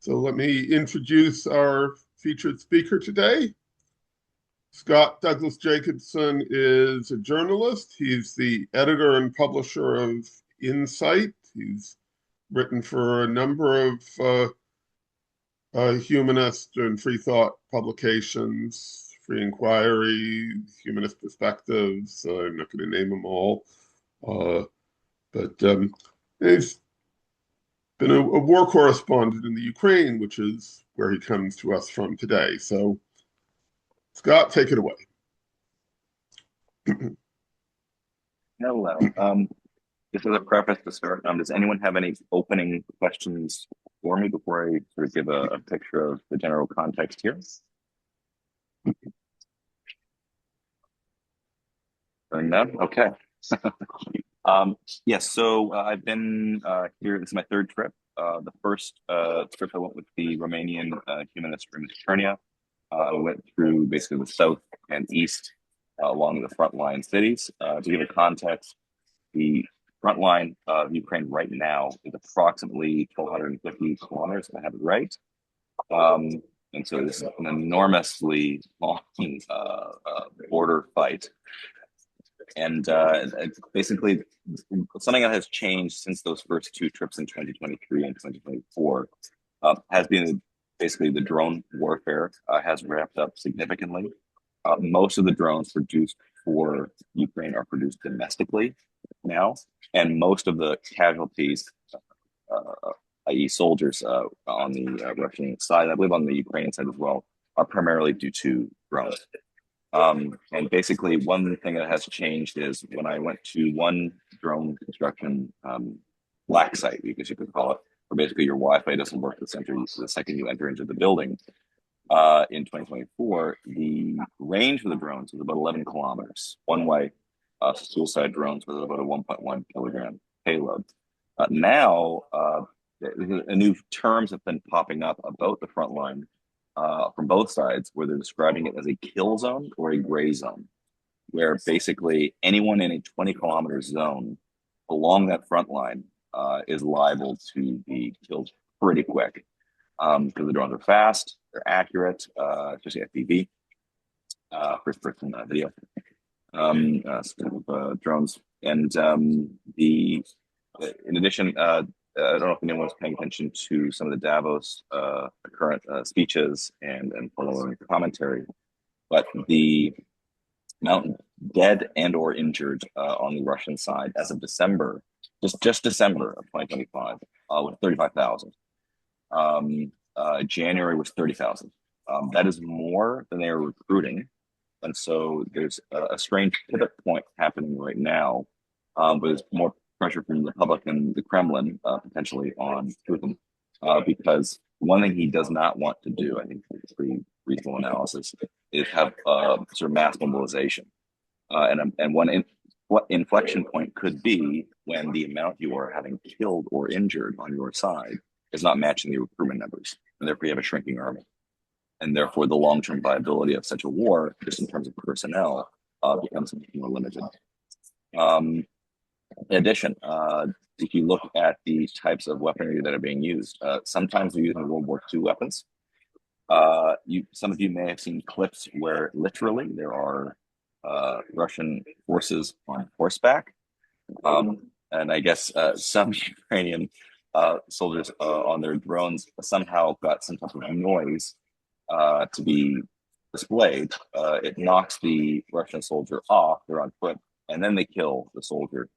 So let me introduce our featured speaker today. Scott Douglas Jacobsen is a journalist. He's the editor and publisher of Insight. He's written for a number of humanist and free thought publications, Free Inquiry, Humanist Perspectives. I'm not going to name them all. Uh, but he's been a war correspondent in the Ukraine, which is where he comes to us from today. So, Scott, take it away. Hello. Just as a preface to start, does anyone have any opening questions for me before I sort of give a picture of the general context here? Doing that? Okay. Yes, so I've been here. This is my third trip. The first trip I went with the Romanian Humanist Fraternity. I went through basically the south and east along the front line cities. To give it context, the front line of Ukraine right now is approximately 1,250 kilometers, if I have it right. And so this is an enormously long border fight. And basically, something that has changed since those first two trips in 2023 and 2024 has been basically the drone warfare has ramped up significantly. Most of the drones produced for Ukraine are produced domestically now, and most of the casualties, i.e., soldiers on the Russian side, I believe on the Ukrainian side as well, are primarily due to drones. And basically, one thing that has changed is when I went to one drone construction black site, because you could call it, where basically your Wi-Fi doesn't work the second you enter into the building. In 2024, the range for the drones was about 11 kilometers one way. Suicide drones with about a 1.1 kilogram payload. Now, new terms have been popping up about the front line from both sides, where they're describing it as a kill zone or a gray zone, where basically anyone in a 20-kilometer zone along that front line is liable to be killed pretty quick because the drones are fast, they're accurate, especially FPV, first-person video drones, and in addition, I don't know if anyone's paying attention to some of the Davos current speeches and following commentary, but the amount dead and or injured on the Russian side as of December, just December of 2025, was 35,000. January was 30,000. That is more than they are recruiting. And so there's a strange pivot point happening right now, but there's more pressure from the Republic and the Kremlin potentially on Putin, because one thing he does not want to do, I think it's pretty reasonable analysis, is have sort of mass mobilization. And what inflection point could be when the amount you are having killed or injured on your side is not matching the recruitment numbers, and therefore you have a shrinking army. And therefore the long-term viability of such a war, just in terms of personnel, becomes more limited. In addition, if you look at the types of weaponry that are being used, sometimes they're using World War II weapons. Some of you may have seen clips where literally there are Russian forces on horseback. And I guess some Ukrainian soldiers on their drones somehow got some type of noise to be displayed. It knocks the Russian soldier off, they're on foot, and then they kill the soldier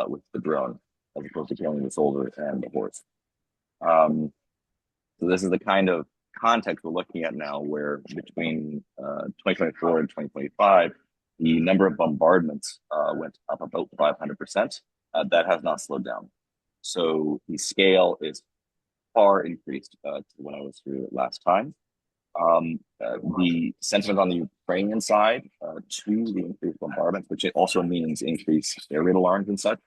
with the drone, as opposed to killing the soldier and the horse. So this is the kind of context we're looking at now, where between 2024 and 2025, the number of bombardments went up about 500%. That has not slowed down. So the scale is far increased to when I was here last time. The sentiment on the Ukrainian side to the increased bombardments, which it also means increased air raid alarms and such,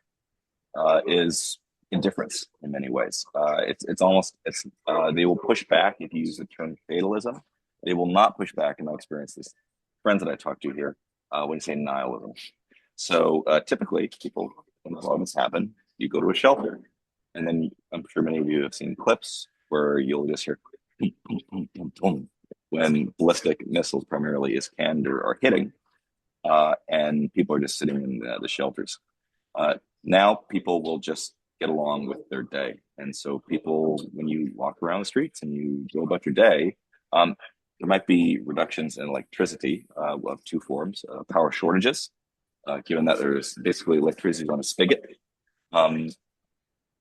is indifference in many ways. They will push back if you use the term fatalism. They will not push back, in my experience, this friends that I talk to here, when you say nihilism. So typically, when bombardments happen, you go to a shelter, and then I'm sure many of you have seen clips where you'll just hear when ballistic missiles primarily is canned or are hitting, and people are just sitting in the shelters. Now people will just get along with their day. And so people, when you walk around the streets and you go about your day, there might be reductions in electricity of two forms, power shortages, given that there's basically electricity on a spigot, um,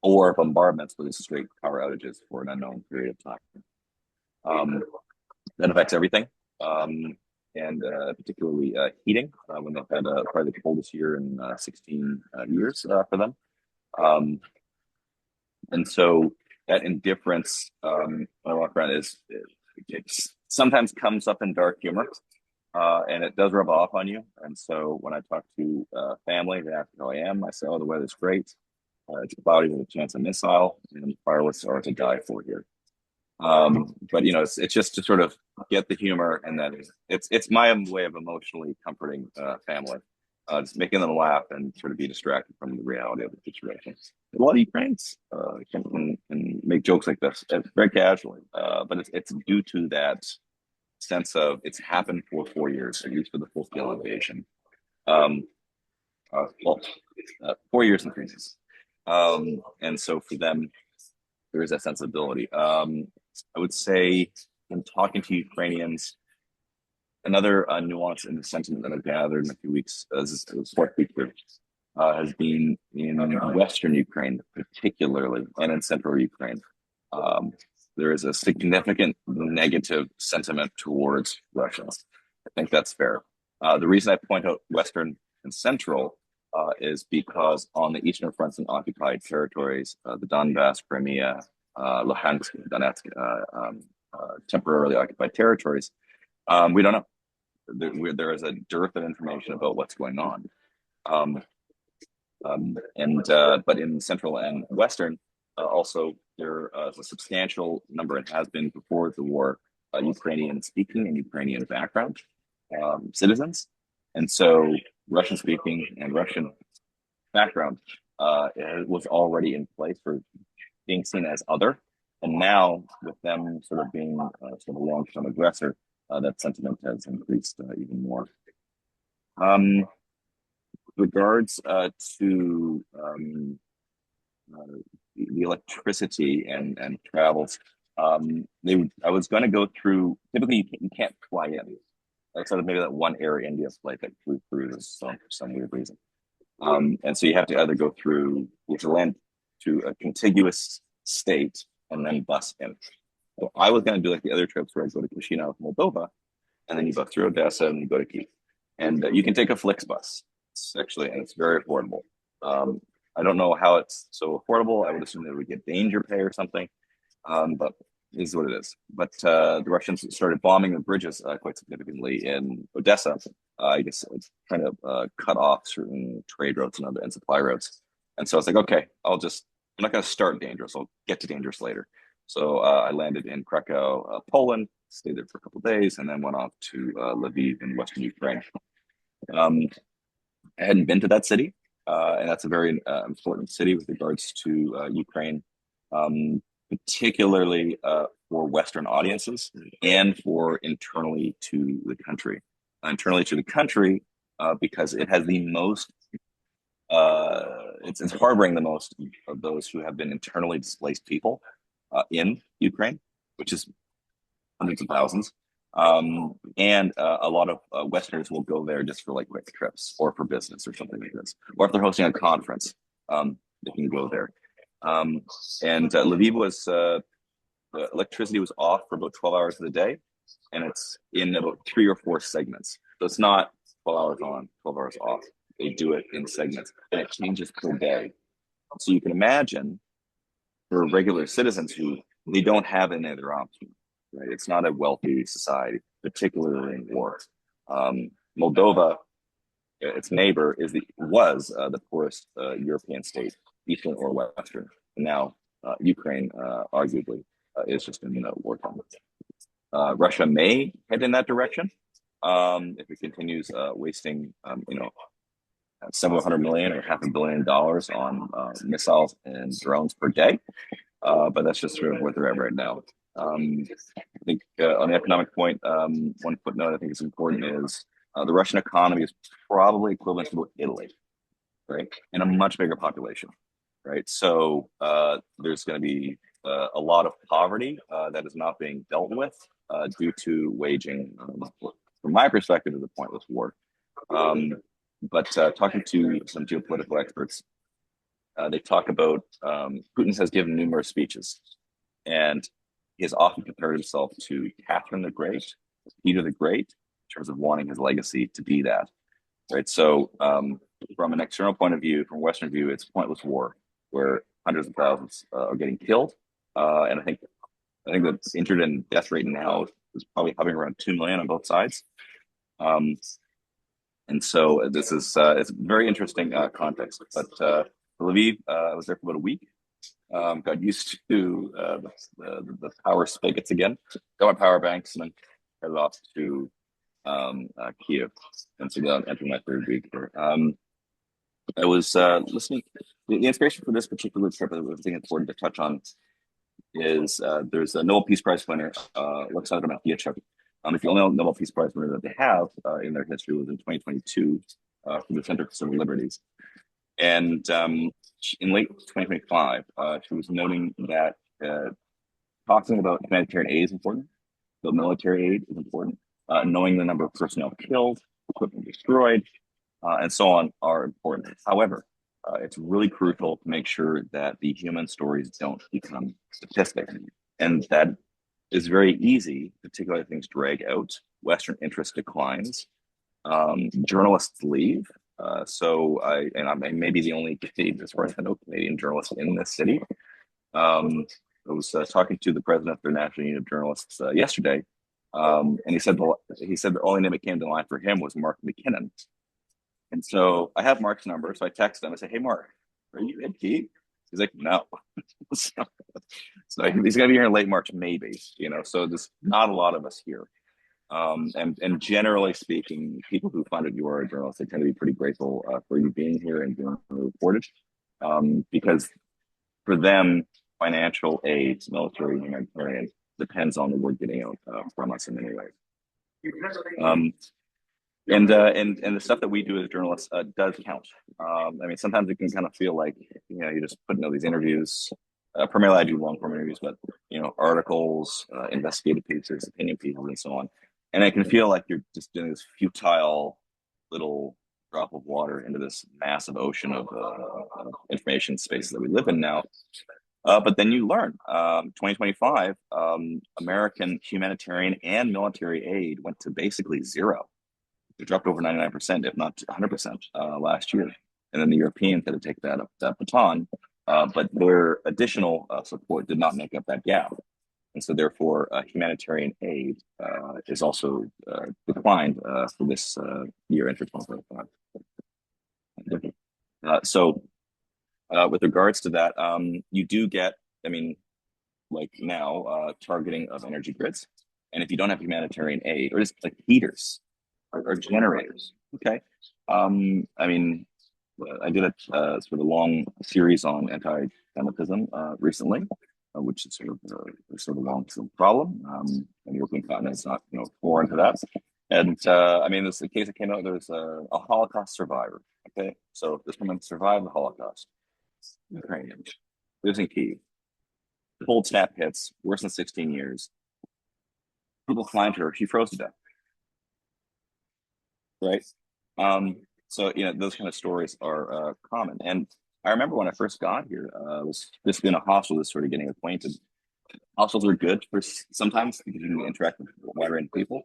or bombardments with straight power outages for an unknown period of time. That affects everything. And particularly heating, when they've had probably the coldest year in 16 years for them. And so that indifference, when I walk around, it sometimes comes up in dark humor, and it does rub off on you. And so when I talk to family, they ask how I am. I say, "Oh, the weather's great. It's cloudy with a chance of missile, and fireworks are to die for here." But it's just to sort of get the humor, and then it's my way of emotionally comforting family, just making them laugh and sort of be distracted from the reality of the situation. A lot of Ukrainians can make jokes like this very casually, but it's due to that sense of it's happened for 4 years, at least for the full scale invasion. Um, well, 4 years in crisis, and so for them there is that sensibility. I would say, in talking to Ukrainians, another nuance in the sentiment that I've gathered in a few weeks, as this fourth week here, has been in Western Ukraine, particularly, and in Central Ukraine. Um, there is a significant negative sentiment towards Russians. I think that's fair. The reason I point out Western and Central is because on the eastern fronts and occupied territories, the Donbass, Crimea, Luhansk, Donetsk, temporarily occupied territories, we don't know. There is a dearth of information about what's going on. But in Central and Western, also there is a substantial number, and has been before the war, Ukrainian speaking and Ukrainian background citizens. And so Russian speaking and Russian background was already in place for being seen as other. And now, with them sort of being sort of a long-term aggressor, that sentiment has increased even more. Regards to the electricity and travels, I was going to go through. Typically, you can't fly in, except maybe that one Air India flight that flew through this for some weird reason. And so you have to either go through, you have to land to a contiguous state and then bus in. So I was going to do like the other trips where I go to Chisinau, Moldova, and then you bus through Odessa and you go to Kyiv. And you can take a Flixbus. And it's very affordable. I don't know how it's so affordable. I would assume that we get danger pay or something, but it is what it is. But the Russians started bombing the bridges quite significantly in Odessa. I guess it's trying to cut off certain trade routes and supply routes. And so I was like, okay, I'm not going to start dangerous. I'll get to dangerous later. So I landed in Krakow, Poland, stayed there for a couple of days, and then went off to Lviv in Western Ukraine. I hadn't been to that city, and that's a very important city with regards to Ukraine, particularly for Western audiences and for internally to the country. Internally to the country, because it has the most, it's harboring the most of those who have been internally displaced people in Ukraine, which is hundreds of thousands. And a lot of Westerners will go there just for like quick trips or for business or something like this. Or if they're hosting a conference, they can go there. And Lviv was, the electricity was off for about 12 hours of the day, and it's in about 3 or 4 segments. So it's not 12 hours on, 12 hours off. They do it in segments, and it changes per day. So you can imagine for regular citizens who they don't have any other option. Right? It's not a wealthy society, particularly in war. Moldova, its neighbor, was the poorest European state, Eastern or Western. And now Ukraine, arguably, is just in wartime. Russia may head in that direction if it continues wasting, several hundred million or $500 million on missiles and drones per day. but that's just sort of where they're at right now. I think on the economic point, one footnote I think is important is the Russian economy is probably equivalent to Italy, right? And a much bigger population, right? So there's going to be a lot of poverty that is not being dealt with due to waging, from my perspective, is a pointless war. Um, but talking to some geopolitical experts, they talk about Putin has given numerous speeches, and he has often compared himself to Catherine the Great, Peter the Great, in terms of wanting his legacy to be that. Right. So, from an external point of view, from a Western view, it's a pointless war where hundreds of thousands are getting killed, and I think the injured and death rate now is probably hovering around 2 million on both sides. Um, and so this is it's a very interesting context. But Lviv, I was there for about a week. Got used to the power spigots again. Got my power banks and then headed off to Kiev. And so now I'm entering my third week here. I was listening. The inspiration for this particular trip, I think it's important to touch on, is there's a Nobel Peace Prize winner, Alexander Matvichuk. If you only know Nobel Peace Prize winner that they have in their history was in 2022 for the Center for Civil Liberties. And in late 2025, she was noting that talking about humanitarian aid is important, but military aid is important. Knowing the number of personnel killed, equipment destroyed, and so on are important. However, it's really crucial to make sure that the human stories don't become statistics. And that is very easy, particularly if things drag out. Western interest declines. Journalists leave. I may be the only, as far as I know, Canadian journalist in this city. I was talking to the president of the National Union of Journalists yesterday, and he said the only name that came to mind for him was Mark McKinnon. And so I have Mark's number, so I text him. I say, "Hey, Mark, are you in Kiev?" He's like, "No." so, he's gonna be here in late March, maybe. So there's not a lot of us here. And generally speaking, people who find out you are a journalist, they tend to be pretty grateful for you being here and doing the reportage, because for them, financial aid, military, humanitarian, depends on the word getting out from us in many ways. And the stuff that we do as journalists does count. Sometimes it can kind of feel like you're just putting out these interviews. Primarily, I do long form interviews, but articles, investigative pieces, opinion pieces, and so on. And it can feel like you're just doing this futile little drop of water into this massive ocean of information space that we live in now. But then you learn. 2025, American humanitarian and military aid went to basically zero. It dropped over 99%, if not 100%, last year. And then the Europeans had to take that baton, but their additional support did not make up that gap. And so therefore, humanitarian aid is also declined for this year into 2025. With regards to that, you do get, like now, targeting of energy grids. And if you don't have humanitarian aid, or just like heaters, or generators. Okay. I did a sort of long series on anti-Semitism recently, which is sort of a long problem. And the European continent is not foreign to that. And this the case that came out. There's a Holocaust survivor. Okay, so this woman survived the Holocaust. Ukrainian, lives in Kyiv. Cold snap hits, worse than 16 years. People find her. She froze to death. Right. So those kind of stories are common. And I remember when I first got here, I was just in a hostel, just sort of getting acquainted. Hostels are good for sometimes because you can interact with a wide range of people.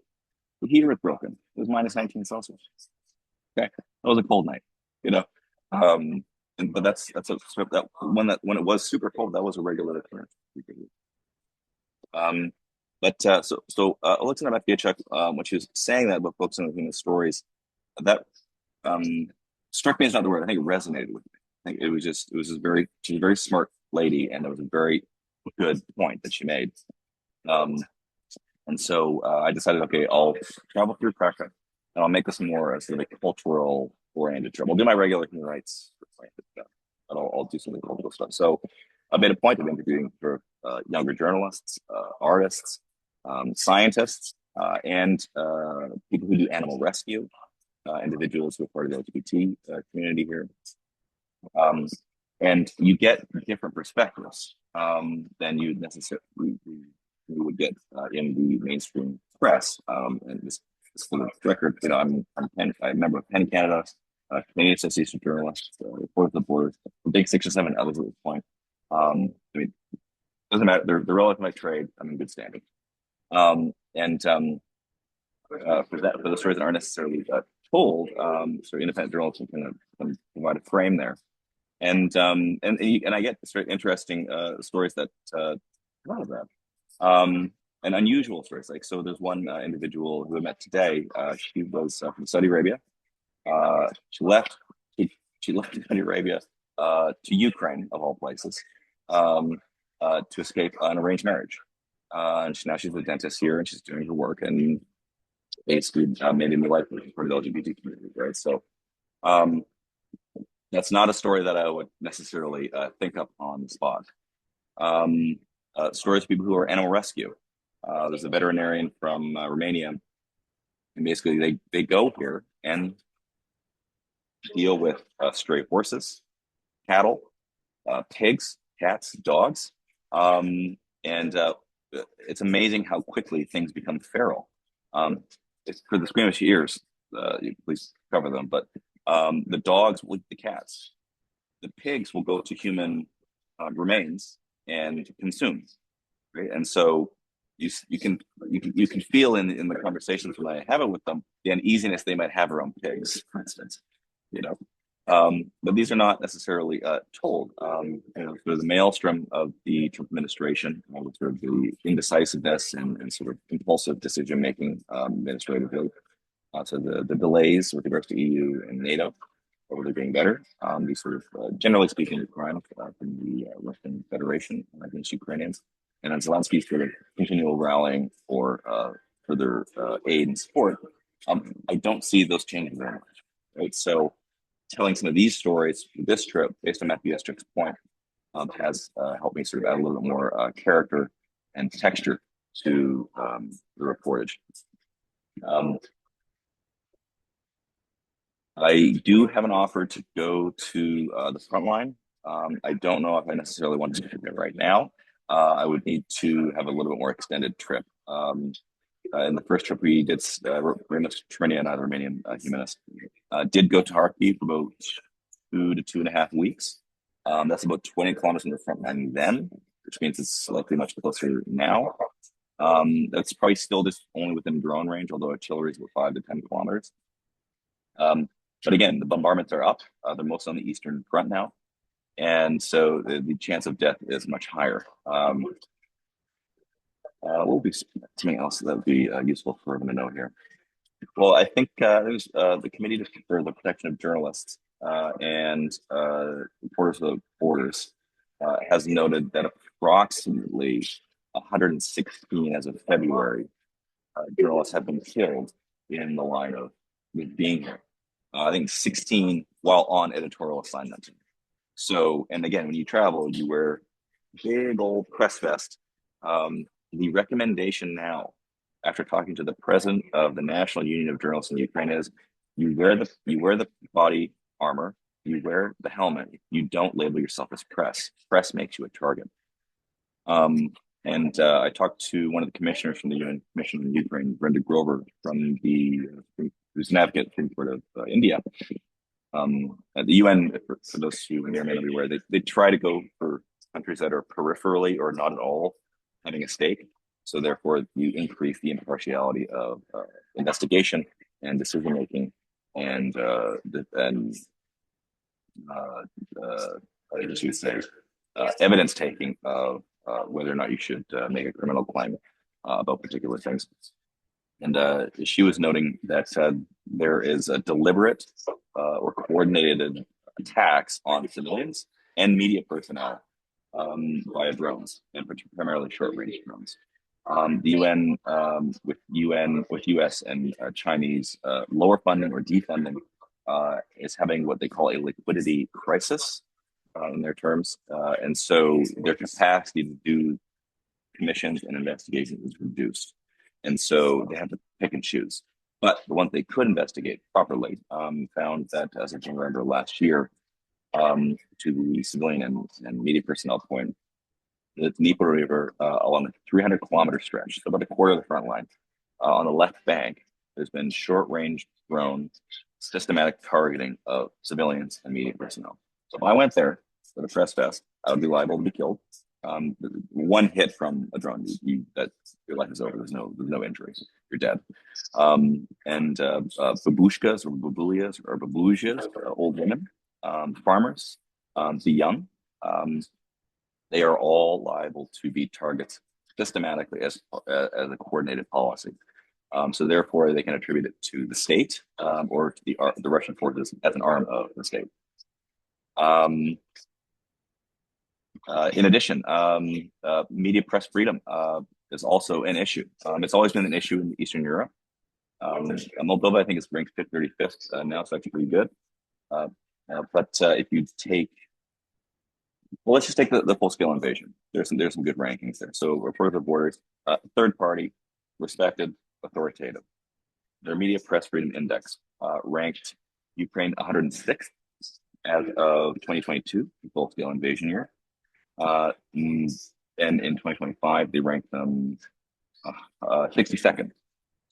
The heater was broken. It was minus 19 Celsius. Okay, that was a cold night, but that's that when it was super cold, that was a regular occurrence. Alexander Matvichuk, when she was saying that about focusing on human stories, that struck me as not the word. I think it resonated with me. I think she's a very smart lady, and it was a very good point that she made. And so I decided, okay, I'll travel through Krakow, and I'll make this more as sort of a cultural oriented trip. I'll do my regular human rights oriented stuff, but I'll do some of the cultural stuff. So made a point of interviewing for younger journalists, artists, scientists, and people who do animal rescue, individuals who are part of the LGBT community here. Um, and you get different perspectives than you necessarily you would get in the mainstream press. And this for the record, I'm a member of PEN Canada, Canadian Association of Journalists, Reporters of the Borders, the big 6 or 7 others at this point. I mean, doesn't matter. They're relevant to my trade. I'm in good standing. And for the stories that aren't necessarily told, sort of independent journalism can provide a frame there. And I get very interesting stories that come out of that. And unusual stories. Like, so there's one individual who I met today. She was from Saudi Arabia. She left. She left Saudi Arabia to Ukraine, of all places, to escape an arranged marriage. And now she's a dentist here, and she's doing her work, and basically made a new life for the LGBT community, right? So that's not a story that I would necessarily think up on the spot. Stories of people who are animal rescue. There's a veterinarian from Romania, and basically they go here and deal with stray horses, cattle, pigs, cats, dogs, and it's amazing how quickly things become feral. It's for the squeamish ears, you please cover them. But the dogs will eat the cats. The pigs will go to human remains and consume. Right, and so you can feel in the conversations when I have it with them the uneasiness they might have around pigs, for instance. You know, but these are not necessarily told. Through the maelstrom of the Trump administration, sort of the indecisiveness and sort of impulsive decision making administratively, so the delays with regards to EU and NATO over there being better. These sort of, generally speaking, crime from the Russian Federation against Ukrainians, and then Zelensky's sort of continual rallying for further aid and support. I don't see those changing very much, right? So, telling some of these stories for this trip, based on Matthew Estrick's point, has helped me sort of add a little bit more character and texture to the reportage. I do have an offer to go to the front line. I don't know if I necessarily want to do it right now. I would need to have a little bit more extended trip. In the first trip we did, Romania, not the Romanian Humanist, did go to Kharkiv for about 2 to 2.5 weeks. That's about 20 kilometers from the front line then, which means it's likely much closer now. That's probably still just only within drone range, although artillery is about 5 to 10 kilometers. But again, the bombardments are up. They're mostly on the eastern front now. And so the chance of death is much higher. What would be something else that would be useful for everyone to know here? Well, I think there's the Committee for the Protection of Journalists and Reporters of the Borders has noted that approximately 116 as of February journalists have been killed in the line of being here. I think 16 while on editorial assignment. So, and again, when you travel, you wear big old press vest. The recommendation now, after talking to the president of the National Union of Journalists in Ukraine, is you wear the body armor, you wear the helmet, you don't label yourself as press. Press makes you a target. And I talked to one of the commissioners from the UN Commission in Ukraine, Brenda Grover, from who's an advocate from Court of India. At the UN, for those who may or may not be aware, they try to go for countries that are peripherally or not at all having a stake. So therefore, you increase the impartiality of investigation and decision making, and I should say evidence taking of whether or not you should make a criminal claim about particular things. And she was noting that there is a deliberate or coordinated attacks on civilians and media personnel via drones, and primarily short-range drones. The UN with US and Chinese lower funding or defunding is having what they call a liquidity crisis. in their terms, and so their capacity to do commissions and investigations is reduced, and so they have to pick and choose. But the ones they could investigate properly found that as of November last year, to the civilian and media personnel point, the Dnieper River along a 300-kilometer stretch, so about a quarter of the front line, on the left bank, there's been short-range drone systematic targeting of civilians and media personnel. So if I went there for the press fest, I would be liable to be killed. One hit from a drone, that your life is over. There's no injuries. You're dead. And babushkas or babulias or babujas, old women, farmers, the young. They are all liable to be targets systematically as a coordinated policy. So therefore, they can attribute it to the state or to the Russian forces as an arm of the state. In addition, media press freedom is also an issue. It's always been an issue in Eastern Europe. Moldova, I think, is ranked 35th now, so actually pretty good. But if you take, well, let's just take the full-scale invasion. There's some good rankings there. So Reporters of Borders, third party, respected, authoritative. Their media press freedom index ranked Ukraine 106th as of 2022, full-scale invasion year. And in 2025, they ranked them 62nd.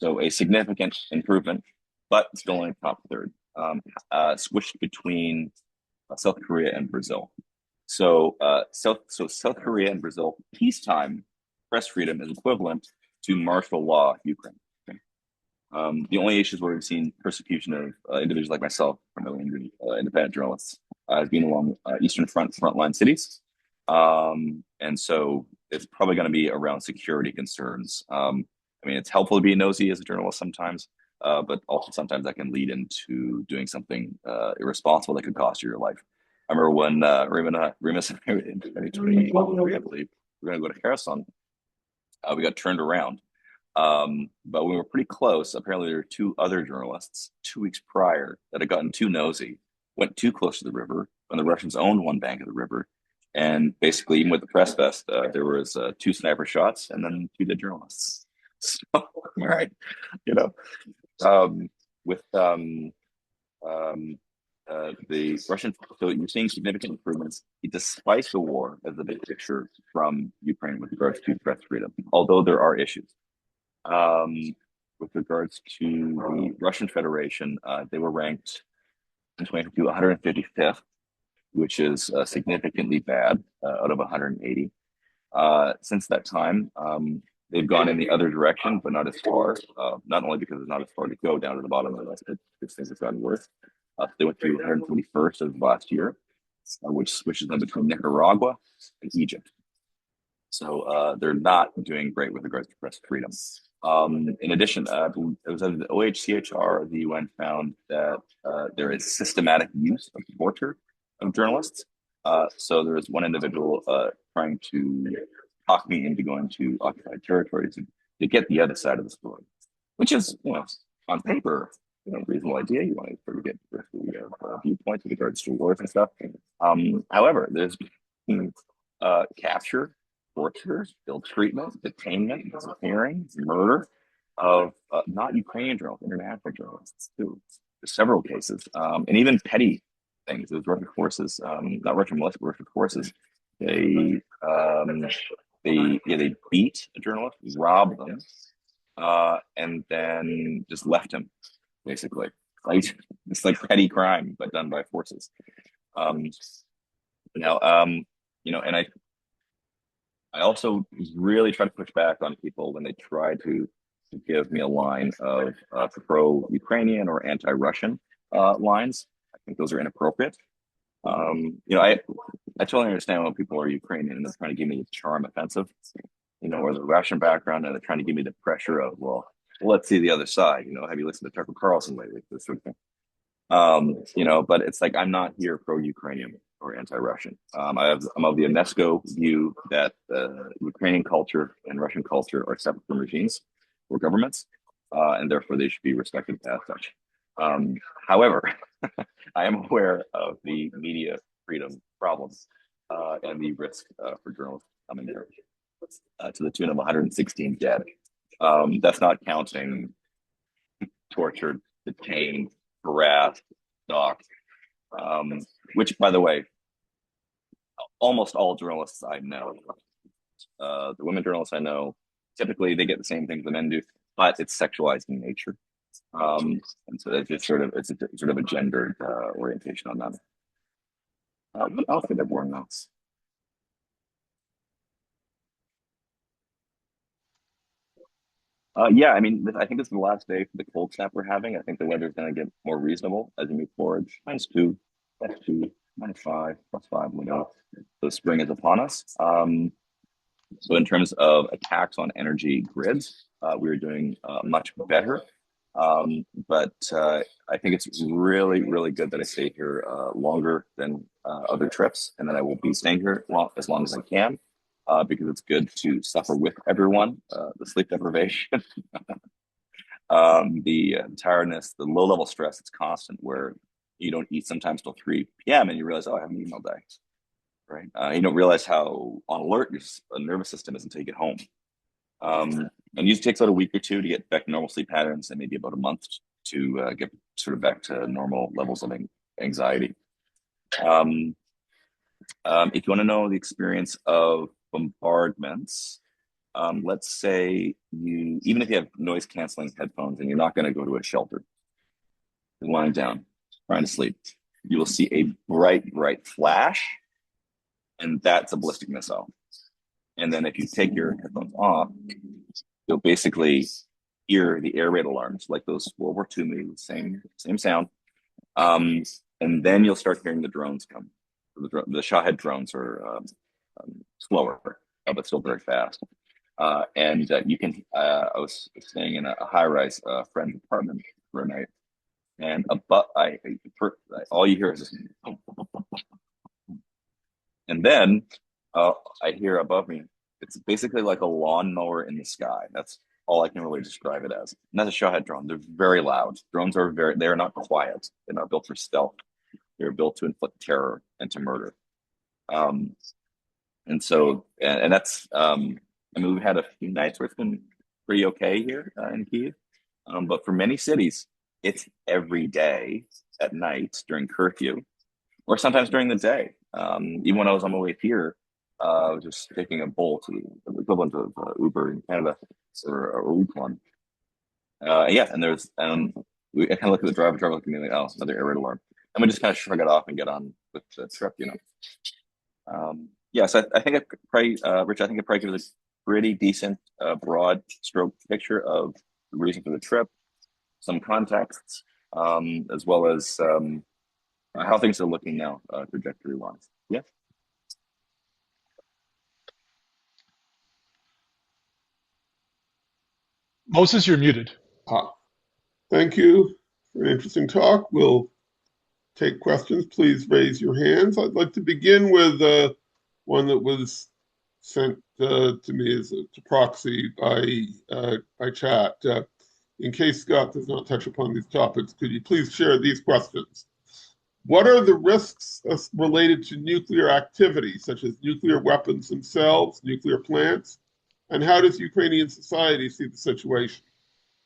So a significant improvement, but still in the top third. Switched between South Korea and Brazil. So South Korea and Brazil, peacetime press freedom is equivalent to martial law Ukraine. Okay? The only issues where we've seen persecution of individuals like myself, primarily independent journalists, has been along Eastern frontline cities. And so it's probably going to be around security concerns. I mean, it's helpful to be nosy as a journalist sometimes, but also sometimes that can lead into doing something irresponsible that could cost you your life. I remember when Remus in 2020, I believe, we are going to go to Kherson. We got turned around. But we were pretty close. Apparently, there were two other journalists 2 weeks prior that had gotten too nosy, went too close to the river when the Russians owned one bank of the river. And basically, even with the press vest, there was 2 sniper shots and then 2 dead journalists. So, all right, you know, with the Russian, so you're seeing significant improvements despite the war as the big picture from Ukraine with regards to press freedom, although there are issues. With regards to the Russian Federation, they were ranked in 2022 155th, which is significantly bad out of 180. Since that time, they've gone in the other direction, but not as far. Not only because it's not as far to go down to the bottom of the list, but because things have gotten worse. They went to 121st of last year, which switches them between Nicaragua and Egypt. So they're not doing great with regards to press freedom. In addition, it was at the OHCHR, the UN found that there is systematic use of torture of journalists. So there was one individual trying to talk me into going to occupied territories to get the other side of the story, which is, on paper, reasonable idea. You want to sort of get the viewpoints with regards to wars and stuff. However, there's capture, torture, ill treatment, detainment, disappearing, murder of not Ukrainian journalists, international journalists too. There's several cases, and even petty things. Those Russian forces, not Russian militia, Russian forces, they beat a journalist, robbed them, and then just left him, basically. Like it's like petty crime, but done by forces. Now, and I also really try to push back on people when they try to give me a line of pro-Ukrainian or anti-Russian lines. I think those are inappropriate. I totally understand when people are Ukrainian and they're trying to give me a charm offensive, or the Russian background, and they're trying to give me the pressure of, well, let's see the other side. Have you listened to Tucker Carlson lately? This sort of thing. But it's like I'm not here pro-Ukrainian or anti-Russian. I'm of the UNESCO view that Ukrainian culture and Russian culture are separate from regimes or governments, and therefore they should be respected as such. However, I am aware of the media freedom problems and the risk for journalists coming there to the tune of 116 dead. That's not counting tortured, detained, harassed, stalked, which, by the way, almost all journalists I know, the women journalists I know, typically they get the same things the men do, but it's sexualized in nature. And so it's sort of a gendered orientation on that. But I'll fit everyone else. Yeah, I mean, I think this is the last day for the cold snap we're having. I think the weather's going to get more reasonable as we move forward. -2, -2, -5, +5, we know. So spring is upon us. So in terms of attacks on energy grids, we are doing much better. But I think it's really, really good that I stay here longer than other trips, and that I will be staying here as long as I can, because it's good to suffer with everyone. The sleep deprivation, the tiredness, the low-level stress, it's constant, where you don't eat sometimes till 3 p.m. and you realize, oh, I haven't eaten all day, right? You don't realize how on alert your nervous system is until you get home. And usually takes about a week or two to get back to normal sleep patterns, and maybe about a month to get sort of back to normal levels of anxiety. If you want to know the experience of bombardments, let's say even if you have noise canceling headphones and you're not going to go to a shelter, you're lying down, trying to sleep, you will see a bright, bright flash, and that's a ballistic missile. And then if you take your headphones off, you'll basically hear the air raid alarms, like those World War II movies, same sound. And then you'll start hearing the drones come. The Shahed drones are slower, but still very fast. And you can. I was staying in a high-rise friend's apartment for a night, and all you hear is this, and then I hear above me. It's basically like a lawnmower in the sky. That's all I can really describe it as. And that's a Shahed drone. They're very loud. Drones are they're not quiet. They're not built for stealth. They're built to inflict terror and to murder. And so, and that's, I mean, we've had a few nights where it's been pretty okay here in Kyiv. But for many cities, it's every day at night during curfew, or sometimes during the day. Even when I was on my way here, I was just taking a Bolt, the equivalent of Uber in Canada, or Uber. Yeah, and I kind of look at the driver look at me like, oh, another air raid alarm. And we just kind of shrug it off and get on with the trip, Yeah, so I think Rich, I think it probably gives a pretty decent, broad stroke picture of the reason for the trip, some contexts, as well as how things are looking now, trajectory-wise. Yeah. Moses, you're muted. Thank you for an interesting talk. We'll take questions. Please raise your hands. I'd like to begin with one that was sent to me as to proxy by chat. In case Scott does not touch upon these topics, could you please share these questions? What are the risks related to nuclear activity, such as nuclear weapons themselves, nuclear plants? And how does Ukrainian society see the situation?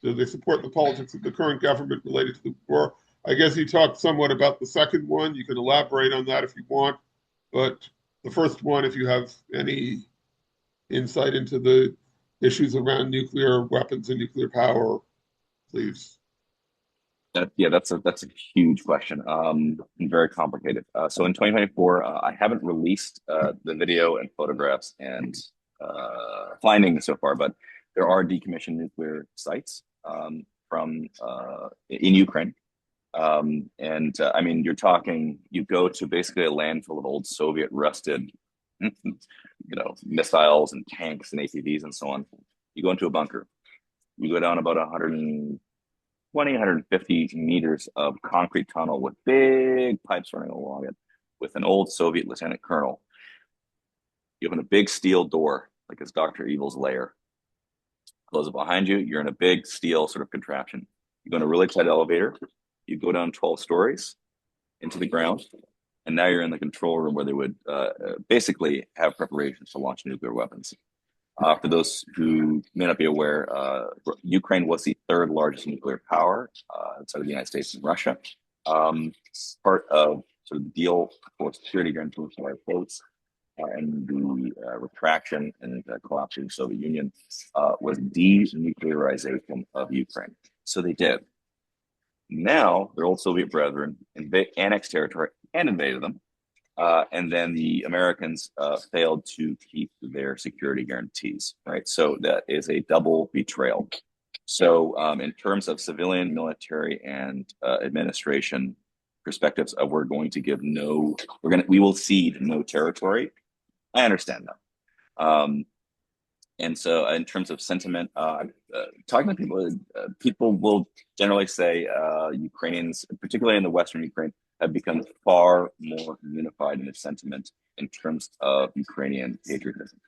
Do they support the politics of the current government related to the war? I guess you talked somewhat about the second one. You can elaborate on that if you want. But the first one, if you have any insight into the issues around nuclear weapons and nuclear power, please. Yeah, that's a huge question, and very complicated. So in 2024, I haven't released the video and photographs and findings so far, but there are decommissioned nuclear sites from in Ukraine. I mean, you go to basically a landfill of old Soviet rusted, missiles and tanks and ATVs and so on. You go into a bunker. You go down about 120, 150 meters of concrete tunnel with big pipes running along it, with an old Soviet lieutenant colonel. You open a big steel door, like it's Dr. Evil's lair. Close it behind you. You're in a big steel sort of contraption. You go in a really tight elevator. You go down 12 stories into the ground. and now you're in the control room where they would basically have preparations to launch nuclear weapons. For those who may not be aware, Ukraine was the third largest nuclear power outside of the United States and Russia. Part of sort of the deal for security guarantees from our states and the retraction and collapse of the Soviet Union was denuclearization of Ukraine. So they did. Now their old Soviet brethren annexed territory and invaded them. And then the Americans failed to keep their security guarantees, right? So that is a double betrayal. So in terms of civilian, military, and administration perspectives, we will cede no territory. I understand that. And so in terms of sentiment, talking to people, people will generally say Ukrainians, particularly in the Western Ukraine, have become far more unified in their sentiment in terms of Ukrainian patriotism.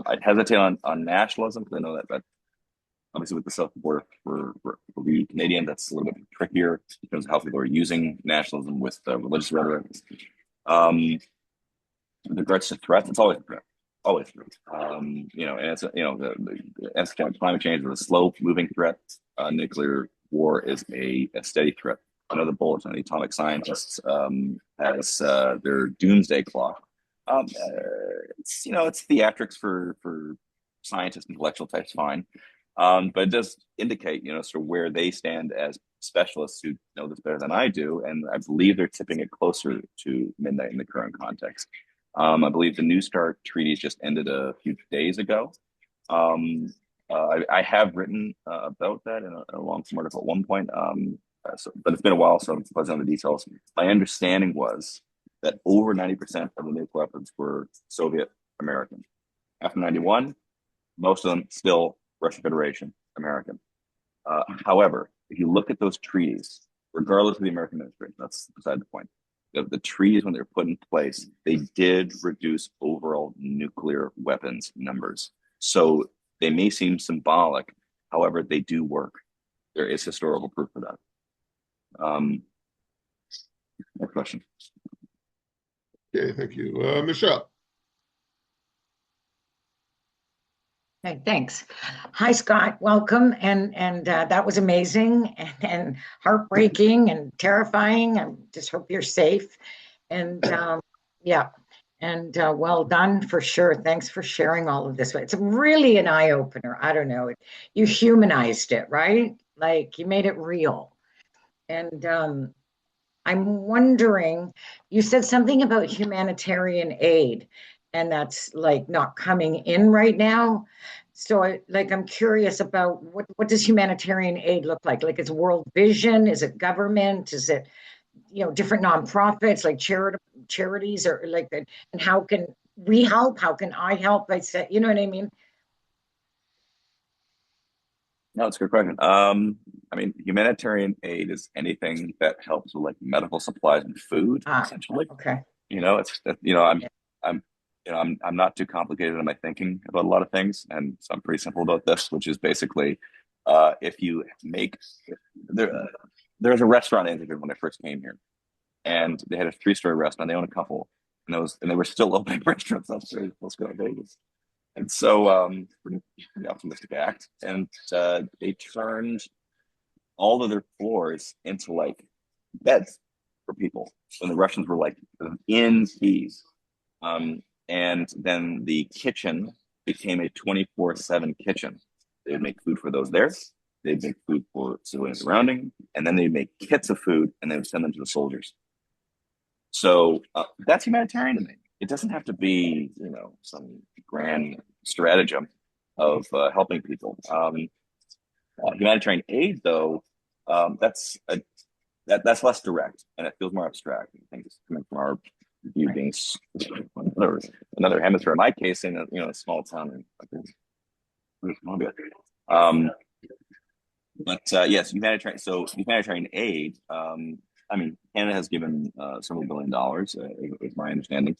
I'd hesitate on nationalism because I know that obviously with the south border for we Canadian, that's a little bit trickier in terms of how people are using nationalism with religious rhetoric. With regards to threats, it's always a threat. Always true. And it's the climate change is a slow moving threat. Nuclear war is a steady threat. Another bullet on the atomic scientists has their doomsday clock. It's theatrics for scientists, intellectual types, fine. But it does indicate, sort of where they stand as specialists who know this better than I do, and I believe they're tipping it closer to midnight in the current context. I believe the New START treaties just ended a few days ago. I have written about that in a long form article at one point, but it's been a while, so I'm fuzzy on the details. My understanding was that over 90% of the nuclear weapons were Soviet American. After 91, most of them still Russian Federation American. However, if you look at those treaties, regardless of the American administration, that's beside the point. The treaties, when they're put in place, they did reduce overall nuclear weapons numbers. So they may seem symbolic, however, they do work. There is historical proof for that. Next question. Okay, thank you. Michelle. Okay, thanks. Hi, Scott. Welcome. And that was amazing and heartbreaking and terrifying. I just hope you're safe. And yeah, and well done for sure. Thanks for sharing all of this. It's really an eye opener. I don't know. You humanized it, right? Like you made it real. And I'm wondering, you said something about humanitarian aid, and that's like not coming in right now. So I'm curious about what does humanitarian aid look like? Like, is World Vision? Is it government? Is it, different nonprofits like charities or like that? And how can we help? How can I help? I said, you know what I mean? No, it's a good question. Humanitarian aid is anything that helps with like medical supplies and food, essentially. Okay. I'm not too complicated in my thinking about a lot of things, and so I'm pretty simple about this, which is basically, if you make there's a restaurant I interviewed when I first came here, and they had a 3-story restaurant. They own a couple, and they were still opening restaurants upstairs. Let's go to Vegas. And so, pretty optimistic act. And they turned all of their floors into like beds for people when the Russians were like in Keys. And then the kitchen became a 24/7 kitchen. They would make food for those there. They'd make food for civilians surrounding, and then they'd make kits of food and they would send them to the soldiers. So that's humanitarian to me. It doesn't have to be, some grand stratagem of helping people. Humanitarian aid, though, that's less direct and it feels more abstract. I think it's coming from our view being another hemisphere. In my case, in a small town in British Columbia. Yes, humanitarian. So humanitarian aid. Canada has given several $1 billion, is my understanding.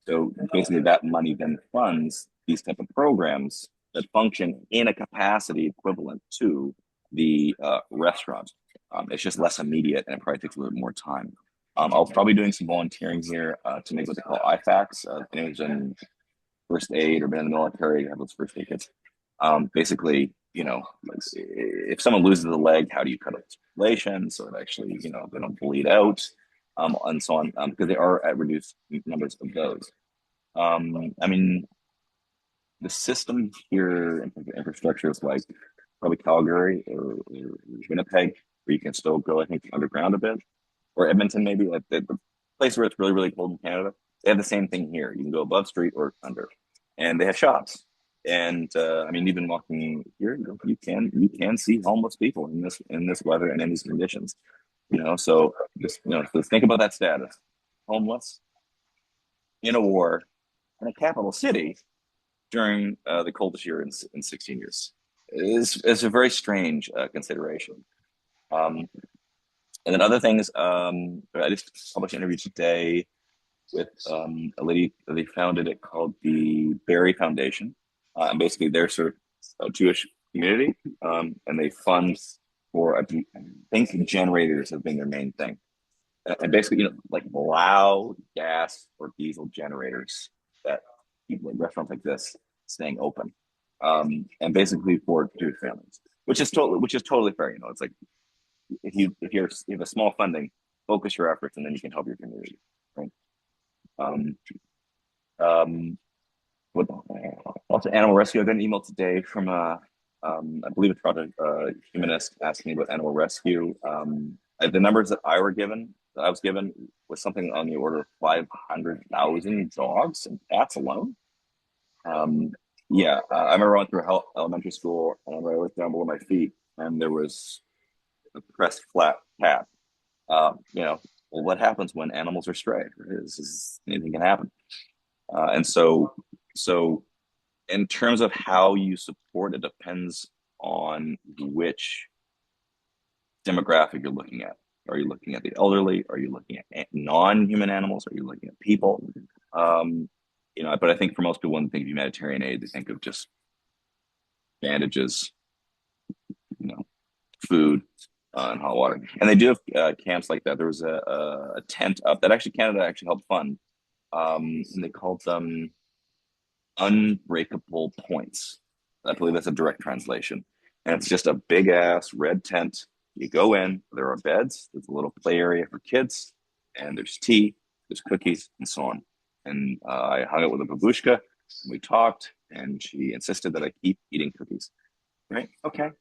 So basically that money then funds these type of programs that function in a capacity equivalent to the restaurant. It's just less immediate, and it probably takes a little bit more time. I'll probably be doing some volunteering here to make what they call IFACs. Anyone who's in first aid or been in the military, have those first aid kits. Basically, like if someone loses a leg, how do you cut out circulation so it actually, they don't bleed out, and so on, because they are at reduced numbers of those. I mean, the system here in terms of infrastructure is like probably Calgary or Winnipeg, where you can still go, I think, underground a bit, or Edmonton maybe, like the place where it's really, really cold in Canada. They have the same thing here. You can go above street or under, and they have shops. And I mean, even walking here, you can see homeless people in this weather and in these conditions. So just so think about that status: homeless in a war in a capital city during the coldest year in 16 years. Is a very strange consideration. And then other things, I just published an interview today with a lady. They founded it called the Berry Foundation. And basically they're sort of a Jewish community, and they fund for, I think generators have been their main thing. And basically, like loud gas or diesel generators that people in restaurants like this staying open. And basically for Jewish families, which is totally fair. It's like if you have a small funding, focus your efforts, and then you can help your community, right? Also animal rescue. I got an email today from I believe it's Project Humanist, asking me about animal rescue. The numbers that I was given was something on the order of 500,000 dogs and cats alone. I remember I went through elementary school, and I looked down below my feet, and there was a pressed flat cat. Well, what happens when animals are stray? Anything can happen. And so in terms of how you support, it depends on which demographic you're looking at. Are you looking at the elderly? Are you looking at non-human animals? Are you looking at people? But I think for most people, when they think of humanitarian aid, they think of just bandages, food, and hot water. And they do have camps like that. There was a tent up that Canada actually helped fund, and they called them Unbreakable Points. I believe that's a direct translation. And it's just a big ass red tent. You go in, there are beds, there's a little play area for kids, and there's tea, there's cookies, and so on. And I hung out with a babushka, and we talked, and she insisted that I keep eating cookies. Right? Okay.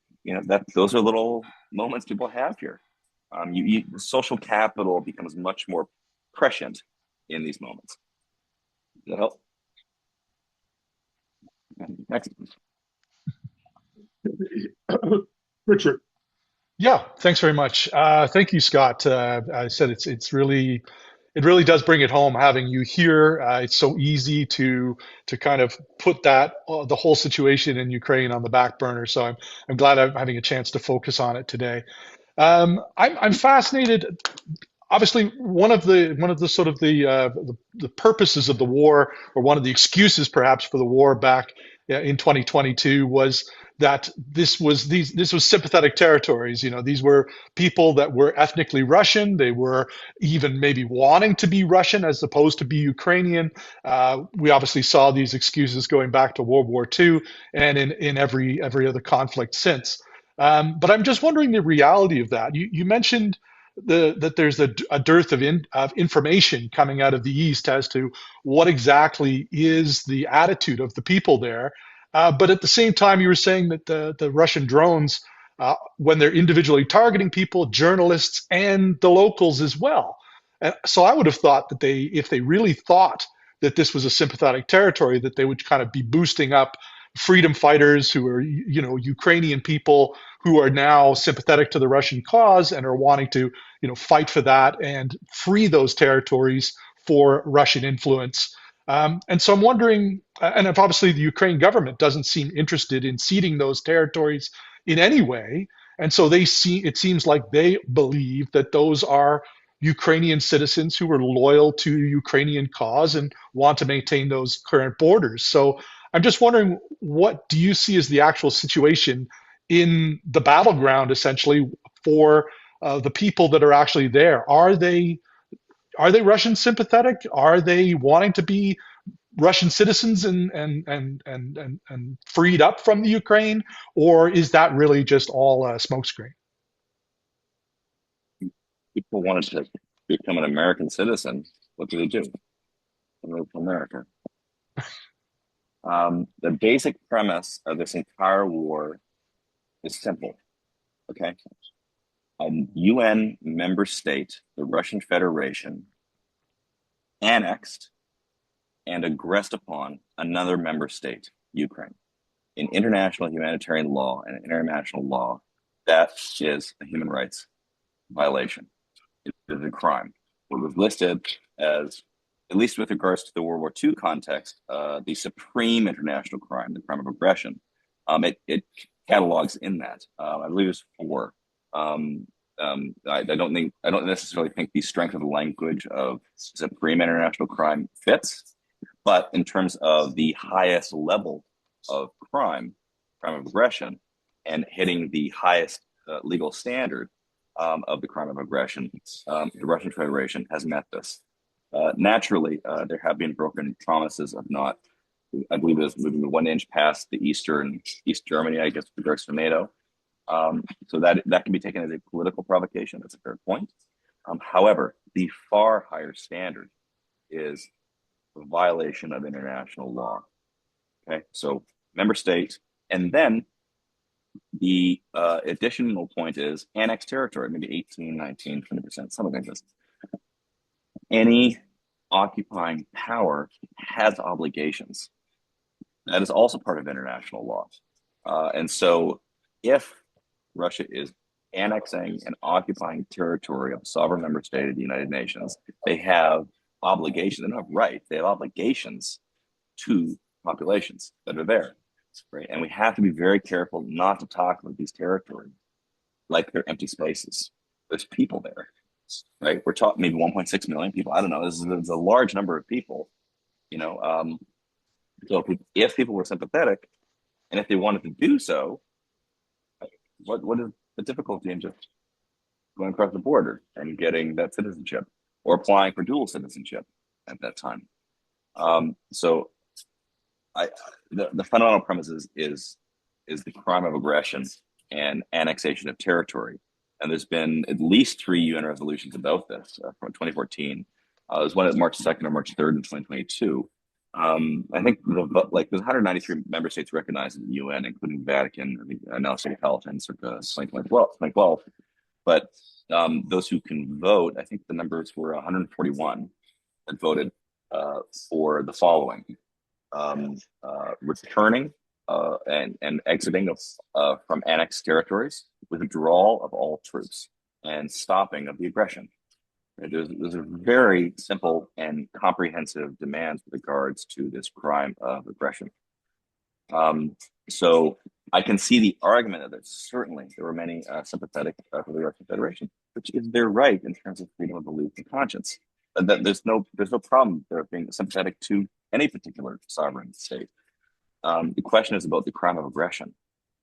Those are little moments people have here. Social capital becomes much more prescient in these moments. Does that help? Next. Richard. Yeah, thanks very much. Thank you, Scott. I said it really does bring it home having you here. It's so easy to kind of put the whole situation in Ukraine on the back burner. So I'm glad I'm having a chance to focus on it today. I'm fascinated. Obviously, one of the sort of the purposes of the war, or one of the excuses perhaps for the war back in 2022, was that this was sympathetic territories. These were people that were ethnically Russian. They were even maybe wanting to be Russian as opposed to be Ukrainian. We obviously saw these excuses going back to World War II and in every other conflict since. But I'm just wondering the reality of that. You mentioned that there's a dearth of information coming out of the East as to what exactly is the attitude of the people there. But at the same time, you were saying that the Russian drones, when they're individually targeting people, journalists, and the locals as well. So I would have thought that if they really thought that this was a sympathetic territory, that they would kind of be boosting up freedom fighters who are, Ukrainian people who are now sympathetic to the Russian cause and are wanting to, fight for that and free those territories for Russian influence. And so I'm wondering, and if obviously the Ukraine government doesn't seem interested in ceding those territories in any way, and so it seems like they believe that those are Ukrainian citizens who are loyal to Ukrainian cause and want to maintain those current borders. So I'm just wondering, what do you see as the actual situation in the battleground, essentially, for the people that are actually there, are they Russian sympathetic? Are they wanting to be Russian citizens and freed up from the Ukraine, or is that really just all a smokescreen? People wanted to become an American citizen. What do? They move to America. The basic premise of this entire war is simple. Okay, a UN member state, the Russian Federation, annexed and aggressed upon another member state, Ukraine. In international humanitarian law and international law, that is a human rights violation. It is a crime. It was listed as, at least with regards to the World War II context, the supreme international crime, the crime of aggression. It catalogs in that. I believe it's 4. I don't necessarily think the strength of the language of supreme international crime fits, but in terms of the highest level of crime of aggression, and hitting the highest legal standard of the crime of aggression, the Russian Federation has met this. Naturally, there have been broken promises of not, I believe it was moving 1 inch past the East Germany, I guess, with regards to NATO. So that can be taken as a political provocation. That's a fair point. However, the far higher standard is a violation of international law. Okay, so member states, and then the additional point is annexed territory, maybe 18, 19, 20%, something like this. Any occupying power has obligations. That is also part of international law. And so if Russia is annexing and occupying territory of a sovereign member state of the United Nations, they have obligations. They don't have rights. They have obligations to populations that are there, right? And we have to be very careful not to talk about these territories like they're empty spaces. There's people there, right? We're talking maybe 1.6 million people. I don't know. This is a large number of people, you know. So if people were sympathetic, and if they wanted to do so, what is the difficulty in just going across the border and getting that citizenship, or applying for dual citizenship at that time? So the fundamental premise is the crime of aggression and annexation of territory. And there's been at least 3 UN resolutions about this from 2014. There's one at March 2nd or March 3rd in 2022. I think there's 193 member states recognized in the UN, including the Vatican, I think, now City Palatine, circa 2012. But those who can vote, I think the numbers were 141 that voted for the following: returning and exiting from annexed territories, withdrawal of all troops, and stopping of the aggression. Those are very simple and comprehensive demands with regards to this crime of aggression. So I can see the argument that certainly there were many sympathetic for the Russian Federation, which is their right in terms of freedom of belief and conscience. That there's no problem there being sympathetic to any particular sovereign state. The question is about the crime of aggression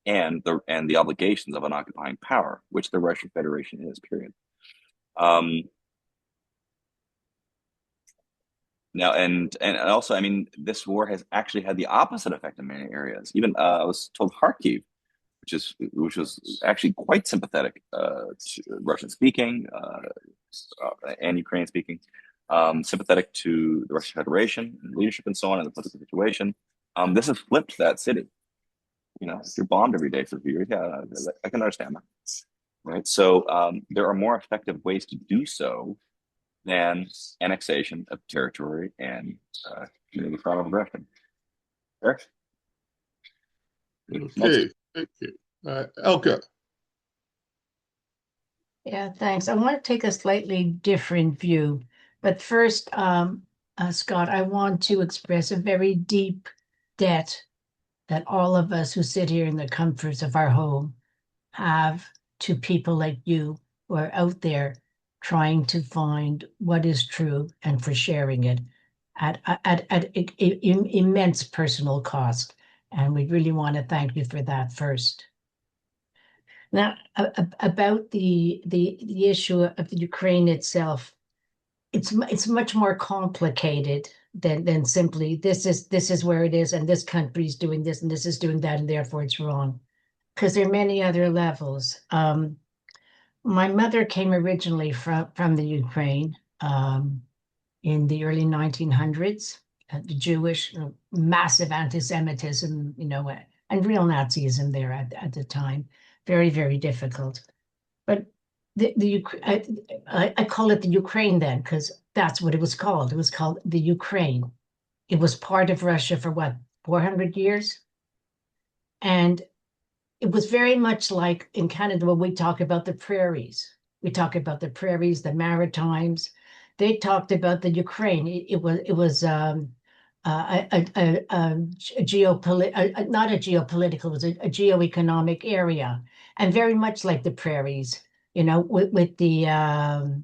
and the obligations of an occupying power, which the Russian Federation is. Period. Now, and also, I mean, this war has actually had the opposite effect in many areas. Even I was told Kharkiv, which was actually quite sympathetic to Russian speaking and Ukrainian speaking, sympathetic to the Russian Federation and leadership and so on, and the political situation. This has flipped that city. You know, if you're bombed every day for a few years, yeah, I can understand that. Right. So there are more effective ways to do so than annexation of territory and the crime of aggression. Eric? Okay, thank you. Elka. Yeah, thanks. I want to take a slightly different view. But first, Scott, I want to express a very deep debt that all of us who sit here in the comforts of our home have to people like you who are out there trying to find what is true and for sharing it at immense personal cost. And we really want to thank you for that first. Now, about the issue of the Ukraine itself, it's much more complicated than simply this is where it is, and this country's doing this, and this is doing that, and therefore it's wrong. Because there are many other levels. My mother came originally from the Ukraine in the early 1900s. The Jewish massive anti-Semitism, and real Nazism there at the time. Very, very difficult. But I call it the Ukraine then because that's what it was called. It was called the Ukraine. It was part of Russia for what, 400 years? And it was very much like in Canada when we talk about the prairies. We talk about the prairies, the Maritimes. They talked about the Ukraine. It was not a geopolitical, it was a geoeconomic area, and very much like the prairies, with the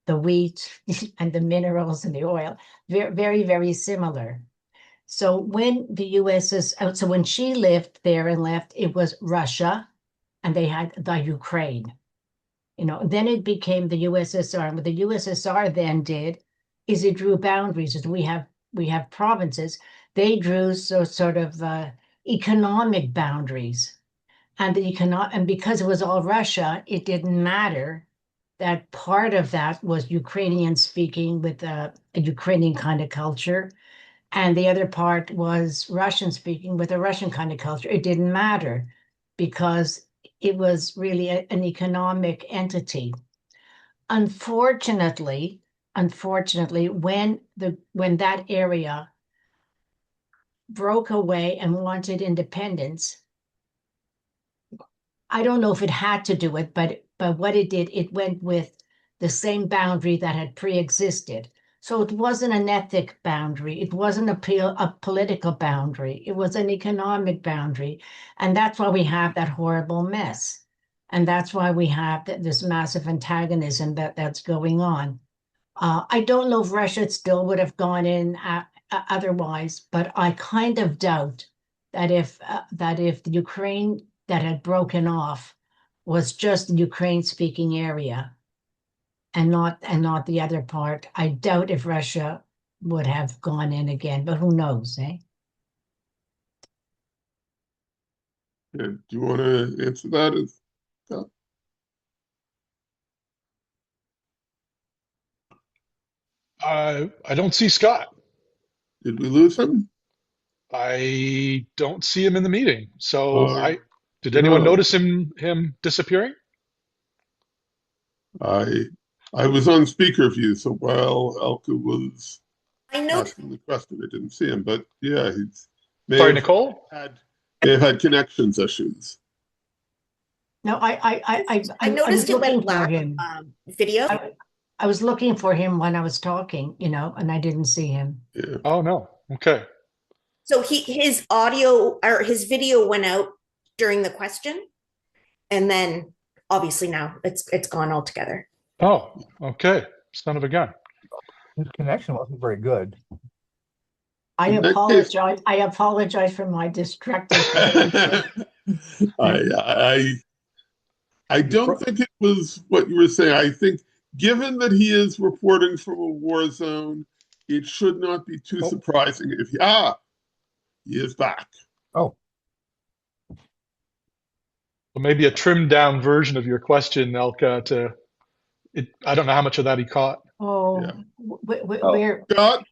wheat and the minerals and the oil, very, very, very similar. So when so when she lived there and left, it was Russia, and they had the Ukraine. Then it became the USSR. And what the USSR then did is it drew boundaries. As we have provinces, they drew sort of economic boundaries, and because it was all Russia, it didn't matter that part of that was Ukrainian speaking with a Ukrainian kind of culture, and the other part was Russian speaking with a Russian kind of culture. It didn't matter because it was really an economic entity. Unfortunately, when that area broke away and wanted independence, I don't know if it had to do it, but what it did, it went with the same boundary that had pre-existed. So it wasn't an ethnic boundary. It wasn't a political boundary. It was an economic boundary. And that's why we have that horrible mess. And that's why we have this massive antagonism that's going on. I don't know if Russia still would have gone in otherwise, but I kind of doubt that if the Ukraine that had broken off was just the Ukraine-speaking area and not the other part, I doubt if Russia would have gone in again, but who knows, eh? Yeah, do you want to answer that? I don't see Scott. Did we lose him? I don't see him in the meeting. So Uh, did anyone no. notice him disappearing? I was on speaker view, so while Elke was I know. asking the question, I didn't see him. But yeah, he's Sorry, Nicole? may have had connections issues. No, I I was noticed it looking went for black. him. Video. I was looking for him when I was talking, and I didn't see him. Yeah. Oh, no. Okay. So his audio or his video went out during the question, and then obviously now it's gone altogether. Oh, okay. Son of a gun. His connection wasn't very good. I In that apologize. I apologize for my destructive behavior. I don't think it was what you were saying. I think given that he is reporting from a war zone, it should not be too surprising if he is back. Oh, Well, maybe a trimmed down version of your question, Elka, I don't know how much of that he caught. Oh, Yeah. where Scott,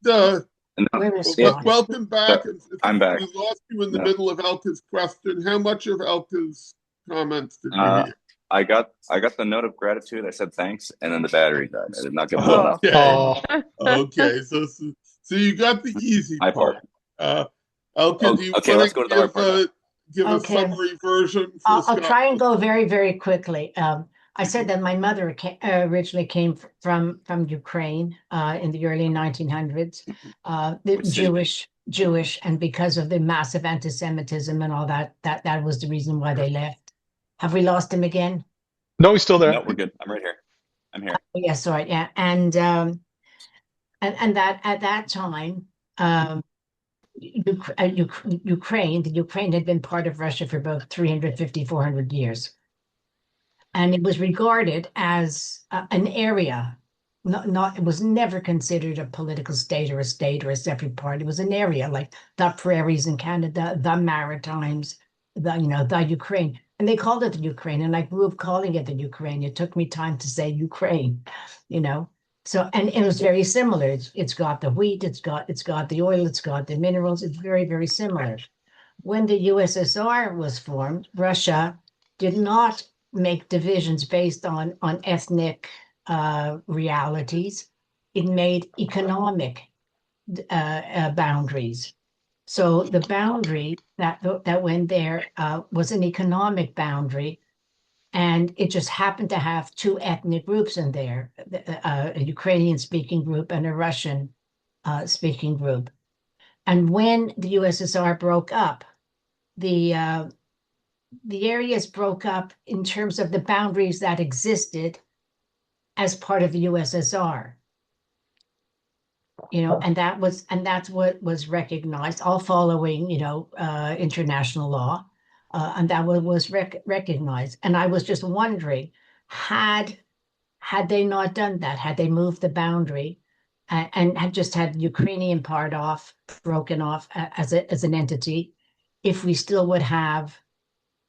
where is Yeah. Scott? welcome back. I'm back. We lost you in the No. middle of Elke's question. How much of Elke's comments did you Uh, hear? I got the note of gratitude. I said thanks, and then the battery died. I did not get blown up. Okay. Oh, Okay, so you got the easy My part. Elke, Oh, do you okay, want let's go to the hard part now. give a Okay. summary version for I'll Scott? try and go very, very quickly. I said that my mother originally came from Ukraine in the early 1900s. Which city? Jewish, and because of the massive anti-Semitism and all that was the reason why they left. Have we lost him again? no, he's still there. No, we're good. I'm right here. I'm here. Oh, yes, sorry, yeah, and that at that time, Ukraine had been part of Russia for about 350, 400 years. and it was regarded as an area. Not it was never considered a political state or a separate part. It was an area like the prairies in Canada, the Maritimes, the Ukraine, and they called it the Ukraine. And I grew up calling it the Ukraine. It took me time to say Ukraine, you know. So and it was very similar. It's got the wheat, it's got the oil, it's got the minerals. It's very very similar. When the USSR was formed, Russia did not make divisions based on ethnic realities. It made economic boundaries. So the boundary that went there was an economic boundary, and it just happened to have two ethnic groups in there, a Ukrainian-speaking group and a Russian-speaking group. And when the USSR broke up, the uh, the areas broke up in terms of the boundaries that existed as part of the USSR. And that's what was recognized, all following, international law, and that was recognized. And I was just wondering, had had they not done that, had they moved the boundary and had just had the Ukrainian part broken off as an entity, if we still would have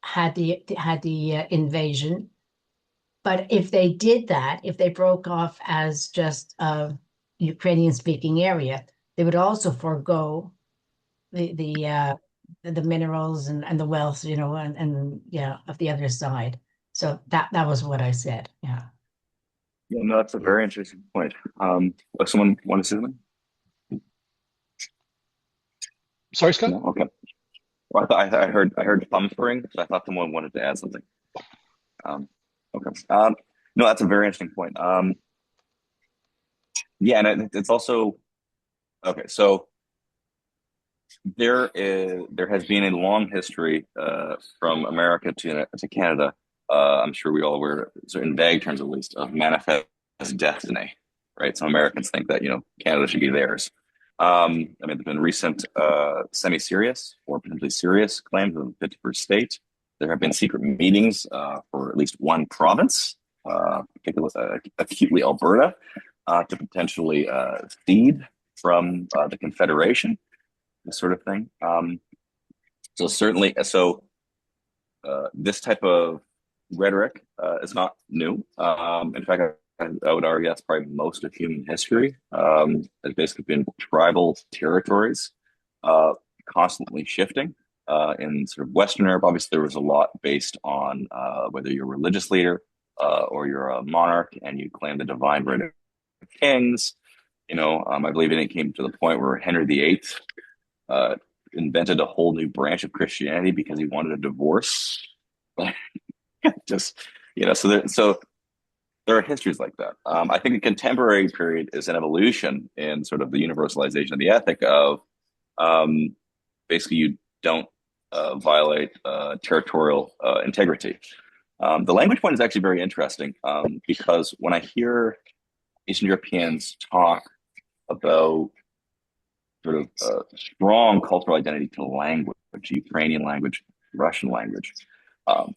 had the invasion. But if they did that, if they broke off as just a Ukrainian speaking area, they would also forego the the uh, the minerals and the wealth, and yeah, of the other side. So that was what I said. Yeah. Yeah, no, that's a very interesting point. Someone want to say something? Sorry, Scott? No, okay. Well, I heard thumbspring, so I thought someone wanted to add something. Um, okay. No, that's a very interesting point. Yeah, and it's also okay. So there has been a long history from America to Canada. I'm sure we all were, so in vague terms at least, of manifest destiny, right? Some Americans think that Canada should be theirs. I mean, there've been recent semi-serious or potentially serious claims of the 51st state. There have been secret meetings for at least one province, particularly acutely Alberta, to potentially cede from the Confederation, this sort of thing. So certainly, this type of rhetoric is not new. In fact, I would argue that's probably most of human history. Has basically been tribal territories, constantly shifting. In sort of Western Europe, obviously, there was a lot based on whether you're a religious leader or you're a monarch and you claim the divine right of kings. I believe it came to the point where Henry VIII invented a whole new branch of Christianity because he wanted a divorce. Just so there are histories like that. I think the contemporary period is an evolution in sort of the universalization of the ethic of basically you don't violate territorial integrity. The language point is actually very interesting because when I hear Eastern Europeans talk about sort of strong cultural identity to language, Ukrainian language, Russian language.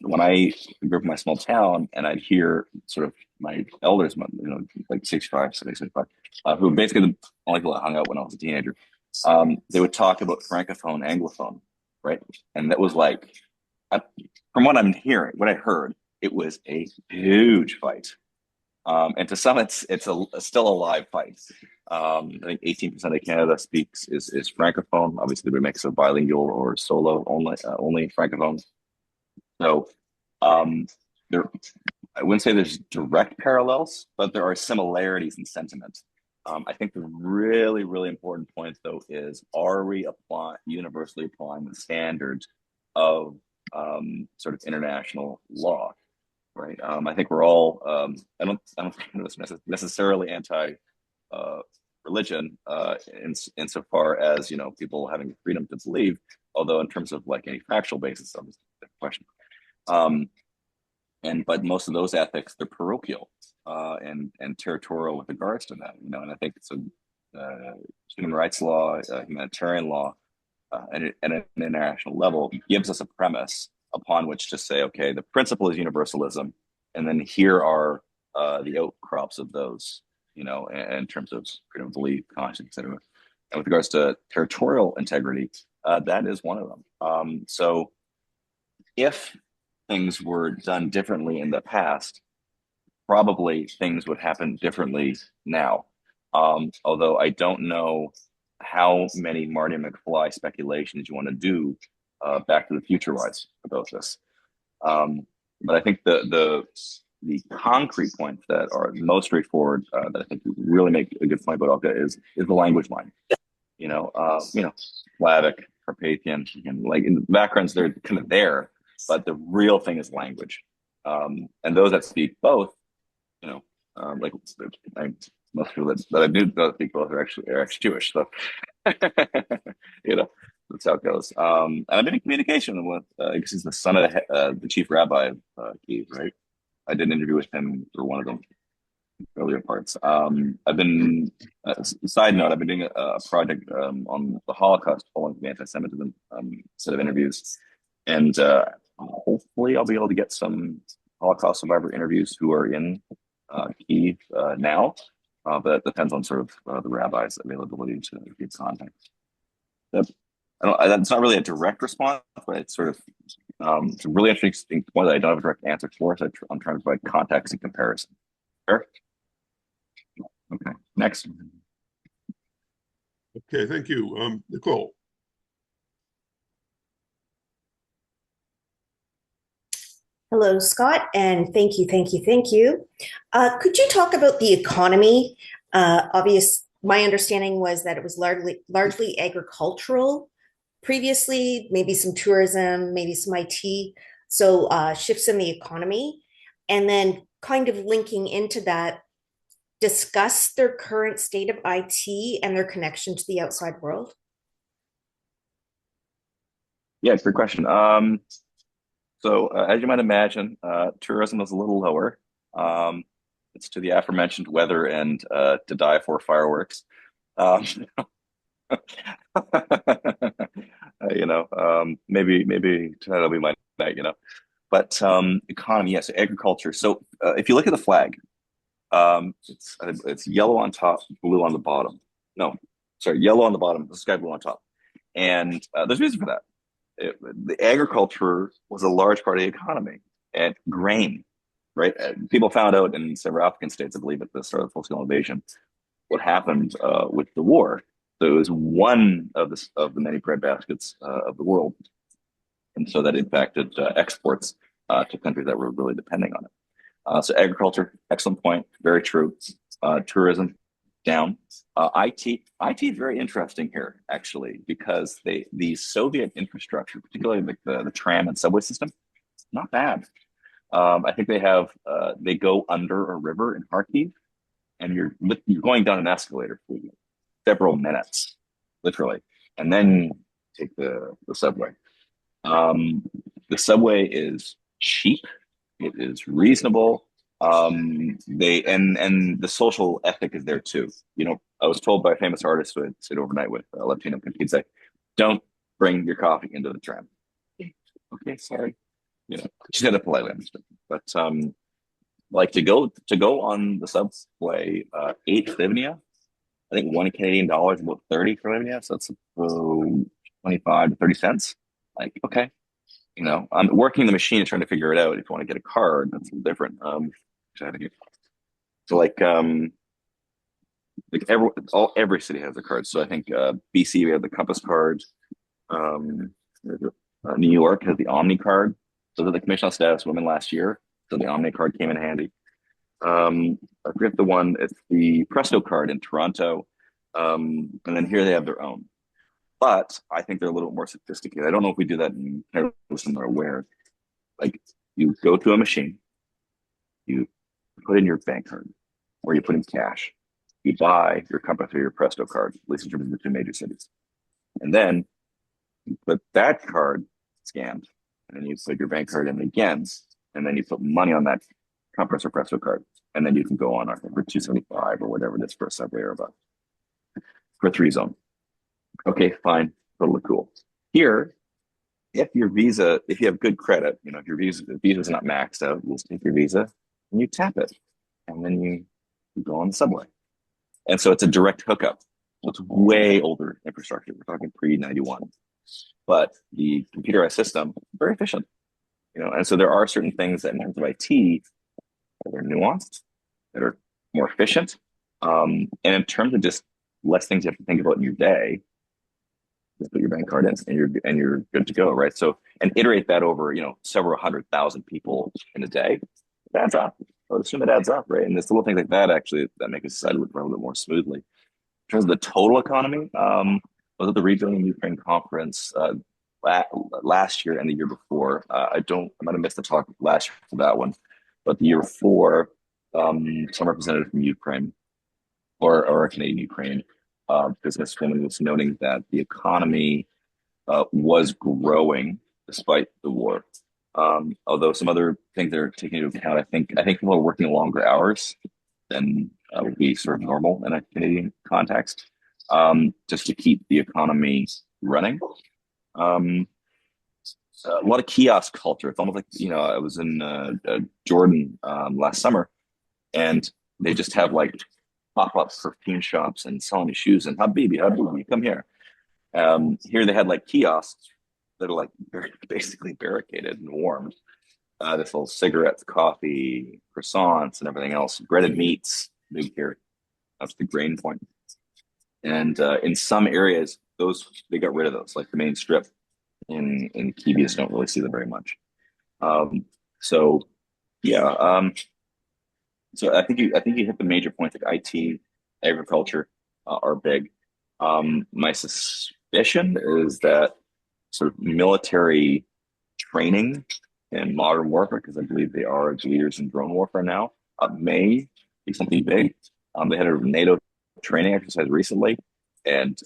When I grew up in my small town and I'd hear sort of my elders, like 65, 65, who basically the only people that hung out when I was a teenager, they would talk about Francophone, Anglophone, right? And that was like, from what I'm hearing, what I heard, it was a huge fight. And to some, it's still a live fight. I think 18% of Canada is Francophone. Obviously, we mix of bilingual or solo only Francophone. So there, I wouldn't say there's direct parallels, but there are similarities in sentiment. I think the really, really important point, though, is are we universally applying the standards of sort of international law? Right. I think we're all. I don't think it's necessarily anti religion insofar as people having freedom to believe. Although in terms of like any factual basis, that's a question. But most of those ethics, they're parochial and territorial with regards to that. And I think so. Human rights law, humanitarian law, and at an international level gives us a premise upon which to say, okay, the principle is universalism, And then here are the outcrops of those, in terms of freedom of belief, conscience, etc. And with regards to territorial integrity, that is one of them. So if things were done differently in the past, probably things would happen differently now. Although I don't know how many Marty McFly speculations you want to do Back to the Future wise about this. But I think the concrete points that are most straightforward that I think really make a good point about Elka is the language line. Slavic, Carpathian, and like in the backgrounds they're kind of there, but the real thing is language. And those that speak both, like most people that I do speak both are actually Jewish, so that's how it goes. And I've been in communication with, I guess he's the son of the chief rabbi of Kiev, right? I did an interview with him for one of them earlier parts. I've been, side note, I've been doing a project on the Holocaust following the anti-Semitism set of interviews, and hopefully I'll be able to get some Holocaust survivor interviews who are in Kiev now, but it depends on sort of the rabbi's availability to give context. That's not really a direct response, but it's sort of it's a really interesting point that I don't have a direct answer for. So I'm trying to provide context and comparison. Sure. Okay. Next. Okay, thank you. Nicole. Hello, Scott, and thank you, thank you, thank you. Could you talk about the economy? My understanding was that it was largely agricultural previously, maybe some tourism, maybe some IT. So shifts in the economy, and then kind of linking into that, discuss their current state of IT and their connection to the outside world. Yeah, great question. So as you might imagine, tourism is a little lower. It's to the aforementioned weather and to die for fireworks. Maybe tonight will be my night, But economy, yes, agriculture. So if you look at the flag, it's yellow on top, blue on the bottom. No, sorry, yellow on the bottom, the sky blue on top. And there's a reason for that. The agriculture was a large part of the economy, and grain, right? People found out in several African states, I believe, at the start of the full-scale invasion, what happened with the war. So it was one of the many breadbaskets of the world, and so that impacted exports to countries that were really depending on it. So agriculture, excellent point, very true. Tourism, down. IT is very interesting here, actually, because the Soviet infrastructure, particularly the tram and subway system, not bad. I think they go under a river in Kharkiv, and you're going down an escalator for several minutes, literally, and then take the subway. The subway is cheap. It is reasonable. And the social ethic is there too. I was told by a famous artist who had stayed overnight with Latino, he'd say, "Don't bring your coffee into the tram." Okay, sorry. She said it politely, understood. But like to go on the subway, 8 hryvnia, I think $1 is about 30 for hryvnia, so that's 25 to 30 cents. Like, okay. I'm working the machine and trying to figure it out. If you want to get a card, that's different. So every city has a card. So I think BC, we have the Compass card. New York has the Omni card. So the Commission on Status Women last year. So the Omni card came in handy. I forget the one. It's the Presto card in Toronto. And then here they have their own. But I think they're a little more sophisticated. I don't know if we do that in Canada or where. Like, you go to a machine, you put in your bank card, or you put in cash. You buy your Compass or your Presto card, at least in terms of the two major cities. And then you put that card scanned, and then you put your bank card in again, and then you put money on that Compass or Presto card. And then you can go on for $2.75 or whatever it is for a subway or a bus. For 3 zone. Okay, fine, totally cool. Here, if you have good credit, if your Visa's not maxed out, you'll take your Visa. and you tap it, and then you go on the subway. And so it's a direct hookup. So it's way older infrastructure. We're talking pre-91. But the computerized system, very efficient. And so there are certain things that in terms of IT that are nuanced, that are more efficient. And in terms of just less things you have to think about in your day, just put your bank card in and you're good to go, right? So and iterate that over, several 100,000 people in a day. It adds up. I would assume it adds up, right? And it's little things like that actually that make a society work a little bit more smoothly. In terms of the total economy, I was at the Rebuilding Ukraine conference last year and the year before. I might have missed the talk last year for that one, but the year before, some representative from Ukraine or a Canadian Ukraine businesswoman was noting that the economy was growing despite the war. Although some other things they're taking into account, I think people are working longer hours than would be sort of normal in a Canadian context, just to keep the economy running. A lot of kiosk culture. It's almost like, I was in Jordan last summer, and they just have like pop-up perfume shops and selling shoes and Habibi, Habibi, come here. Here they had like kiosks that are like basically barricaded and warmed. They sell cigarettes, coffee, croissants, and everything else. Breaded meats, big here. That's the grain point. And in some areas, they got rid of those, like the main strip in Key, you just don't really see them very much. So yeah, so I think you hit the major points. Like IT, agriculture are big. My suspicion is that sort of military training and modern warfare, because I believe they are leaders in drone warfare now, may be something big. They had a NATO training exercise recently, and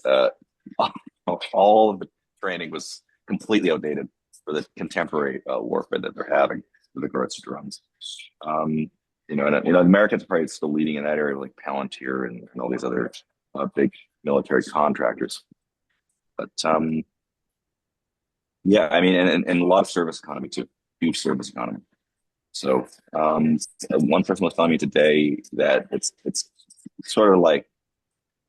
all of the training was completely outdated for the contemporary warfare that they're having with regards to drones. Americans are probably still leading in that area, like Palantir and all these other big military contractors. But yeah, I mean, and a lot of service economy too, huge service economy. So one person was telling me today that it's sort of like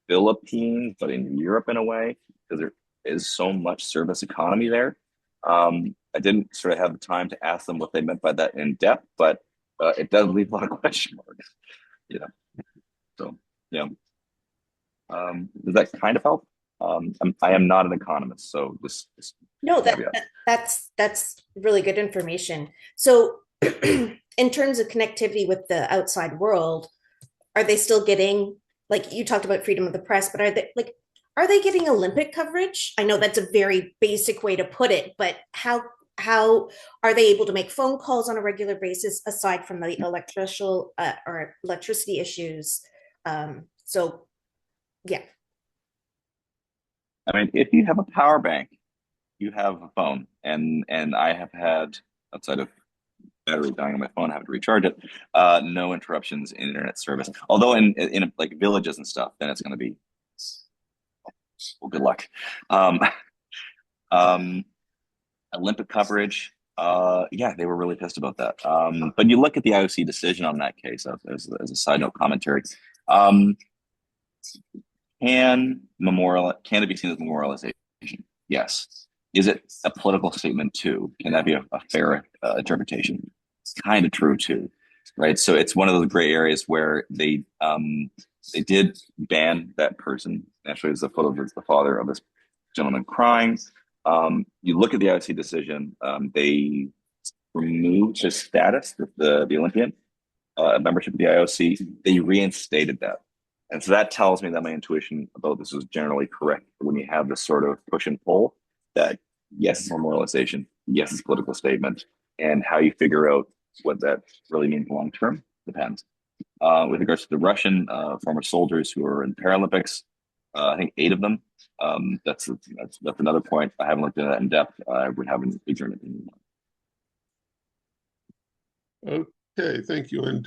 Philippines, but in Europe in a way, because there is so much service economy there. I didn't sort of have the time to ask them what they meant by that in depth, but it does leave a lot of question marks. So yeah. Does that kind of help? I am not an economist, so this No, that's really good information. So, in terms of connectivity with the outside world, are they still getting, like you talked about freedom of the press, but are they getting Olympic coverage? I know that's a very basic way to put it, but how are they able to make phone calls on a regular basis aside from the electricity issues? So yeah. I mean, if you have a power bank, you have a phone, and I have had, outside of battery dying on my phone, I have to recharge it. No interruptions in internet service. Although in like villages and stuff, then it's going to be, well, good luck. Olympic coverage. Yeah, they were really pissed about that. But you look at the IOC decision on that case as a side note commentary. Can it be seen as memorialization? Yes. Is it a political statement too? Can that be a fair interpretation? It's kind of true too, right? So it's one of those gray areas where they did ban that person. Actually, there's a photo of the father of this gentleman crying. You look at the IOC decision; they removed his status, the Olympian membership of the IOC. They reinstated that. And so that tells me that my intuition about this was generally correct. When you have this sort of push and pull, that yes, it's memorialization, yes, it's a political statement, and how you figure out what that really means long term depends. With regards to the Russian former soldiers who are in Paralympics, I think 8 of them. That's another point. I haven't looked at that in depth. I would have an ignorant opinion. Okay, thank you. And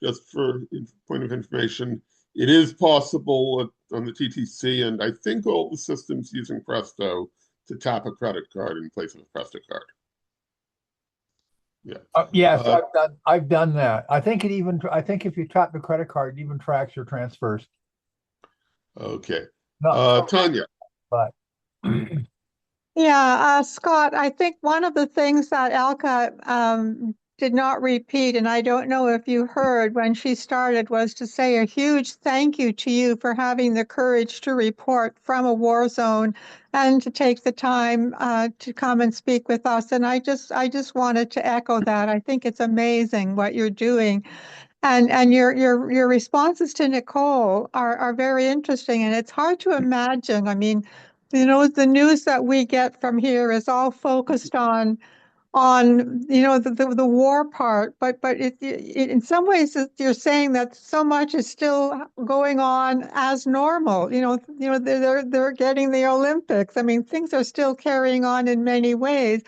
just for point of information, it is possible on the TTC, and I think all the systems using Presto, to tap a credit card in place of a Presto card. Yeah. Yes, Uh, I've done that. I think if you tap the credit card, it even tracks your transfers. okay. Not Tanya. but Yeah, Scott, I think one of the things that Alka did not repeat, and I don't know if you heard when she started, was to say a huge thank you to you for having the courage to report from a war zone and to take the time to come and speak with us. And I just wanted to echo that. I think it's amazing what you're doing. And your responses to Nicole are very interesting, and it's hard to imagine. I mean, you know, the news that we get from here is all focused on you know the war part, but in some ways you're saying that so much is still going on as normal. You know they're getting the Olympics. I mean, things are still carrying on in many ways.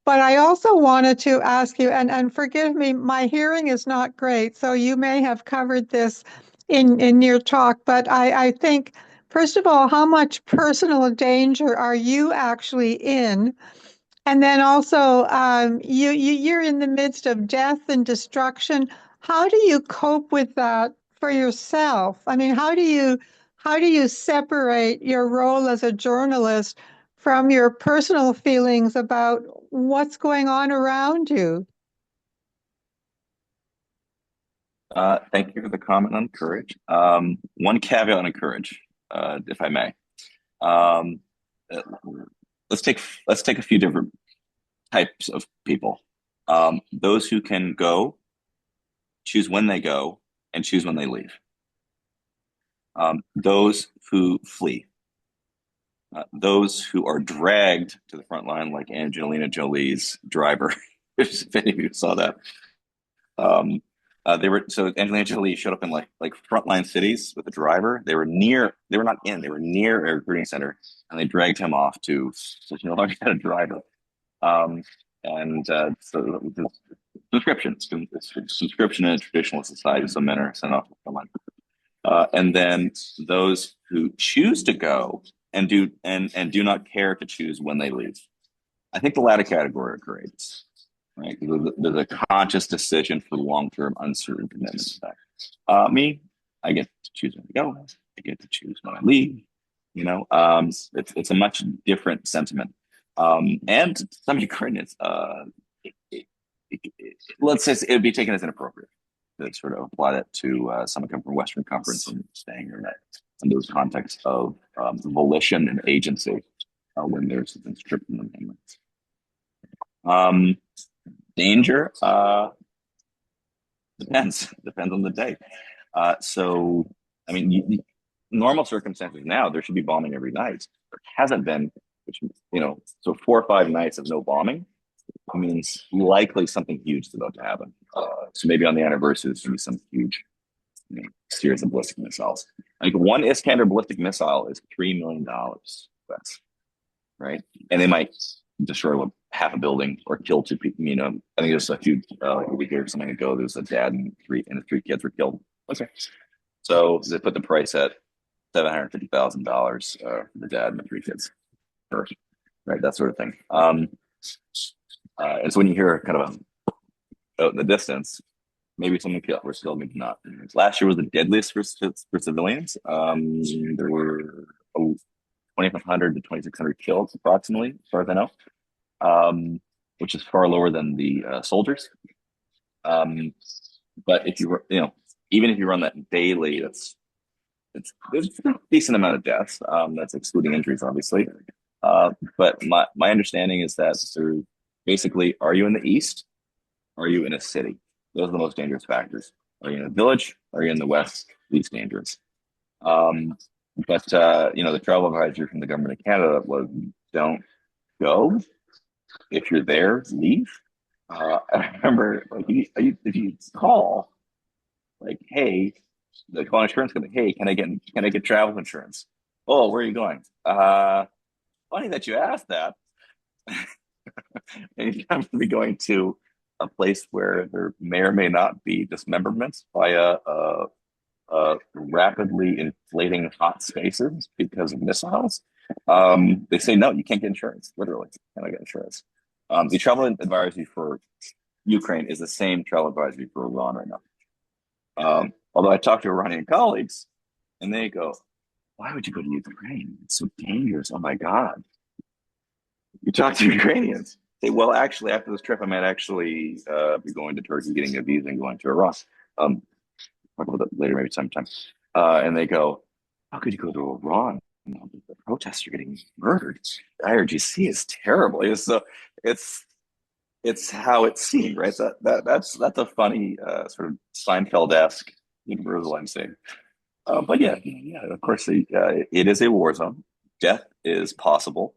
But I also wanted to ask you, and forgive me, my hearing is not great, so you may have covered this in your talk, but I think, first of all, how much personal danger are you actually in? And then also, you're in the midst of death and destruction. How do you cope with that for yourself? I mean, how do you separate your role as a journalist from your personal feelings about what's going on around you? Thank you for the comment on courage. One caveat on courage, if I may. Um, uh, let's take a few different types of people. Those who can go, choose when they go, and choose when they leave. Those who flee. Those who are dragged to the front line, like Angelina Jolie's driver. If any of you saw that. They were so Angelina Jolie showed up in like frontline cities with a driver. They were not in, they were near a recruiting center, and they dragged him off to so she no longer had a driver. Um, and so the subscription in a traditional society, so men are sent off to the front line. And then those who choose to go and do not care to choose when they leave. I think the latter category are great, right? There's a conscious decision for long-term uncertain commitments. Me, I get to choose when to go. I get to choose when I leave. You know, it's a much different sentiment. And some Ukrainians, it, it, let's say it would be taken as inappropriate to sort of apply that to someone coming from Western Conference and staying in that in those contexts of volition and agency when there's been stripped from them. Danger depends on the day. So, I mean, normal circumstances now, there should be bombing every night. There hasn't been, which, you know, so 4 or 5 nights of no bombing means likely something huge is about to happen. So maybe on the anniversary, there's going to be some huge, you know, series of ballistic missiles. I think one Iskander ballistic missile is $3 million. That's right, and they might destroy half a building or kill 2 people. You know, I think there's a few like a week or something ago. There was a dad and his 3 kids were killed. Okay, so they put the price at $750,000 for the dad and the 3 kids, first, right? That sort of thing. And so when you hear kind of out in the distance, maybe someone killed, we're still maybe not. Last year was the deadliest for civilians. There were 2,500 to 2,600 killed approximately, as far as I know, which is far lower than the soldiers. But if you you know, even if you run that daily, there's a decent amount of deaths. That's excluding injuries, obviously. But my understanding is that through basically, are you in the east? Are you in a city? Those are the most dangerous factors. Are you in a village? Are you in the west? Least dangerous. But you know, the travel advisory from the government of Canada was don't go. If you're there, leave. I remember like if you call, like, hey, the call insurance company, hey, can I get travel insurance? Oh, where are you going? Funny that you asked that. And you're going to be going to a place where there may or may not be dismemberments by rapidly inflating hot spaces because of missiles. They say no, you can't get insurance. Literally, cannot get insurance. The travel advisory for Ukraine is the same travel advisory for Iran right now. Although I talked to Iranian colleagues, and they go, "Why would you go to Ukraine? It's so dangerous. Oh my God." You talk to Ukrainians. Say, well, actually, after this trip, I might actually be going to Turkey, getting a visa, and going to Iran. Talk about that later, maybe sometime. And they go, "How could you go to Iran? You know, the protests are getting murdered. The IRGC is terrible." So it's how it seemed, right? That's a funny sort of Seinfeld-esque universal I'm saying. But yeah, of course, it is a war zone. Death is possible.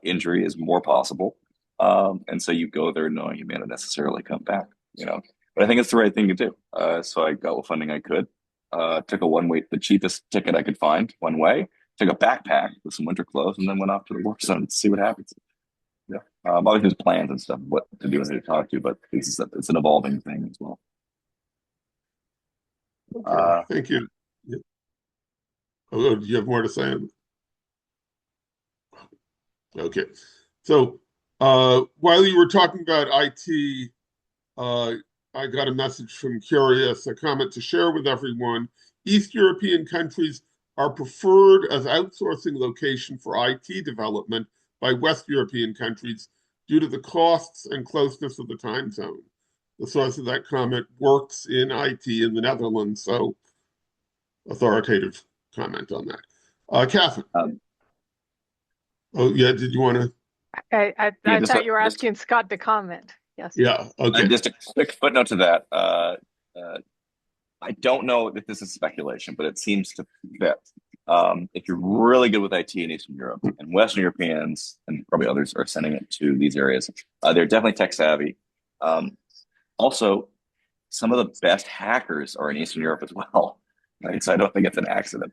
Injury is more possible. And so you go there knowing you may not necessarily come back, But I think it's the right thing to do. So I got what funding I could. Took the cheapest ticket I could find one way. Took a backpack with some winter clothes, and then went off to the war zone to see what happens. Yeah. Obviously, there's plans and stuff, what to do and who to talk to, but it's an evolving thing as well. Okay, thank you. Yeah. Oh, do you have more to say? Okay. So while you were talking about IT, I got a message from Curious, a comment to share with everyone. East European countries are preferred as outsourcing location for IT development by West European countries due to the costs and closeness of the time zone. The source of that comment works in IT in the Netherlands, so authoritative comment on that. Catherine. Oh, yeah, did you want to? I thought you were asking Scott to comment. Yes. Yeah, okay. Just a quick footnote to that. I don't know if this is speculation, but it seems to fit. If you're really good with IT in Eastern Europe, and Western Europeans and probably others are sending it to these areas, they're definitely tech savvy. Also, some of the best hackers are in Eastern Europe as well, right? So I don't think it's an accident.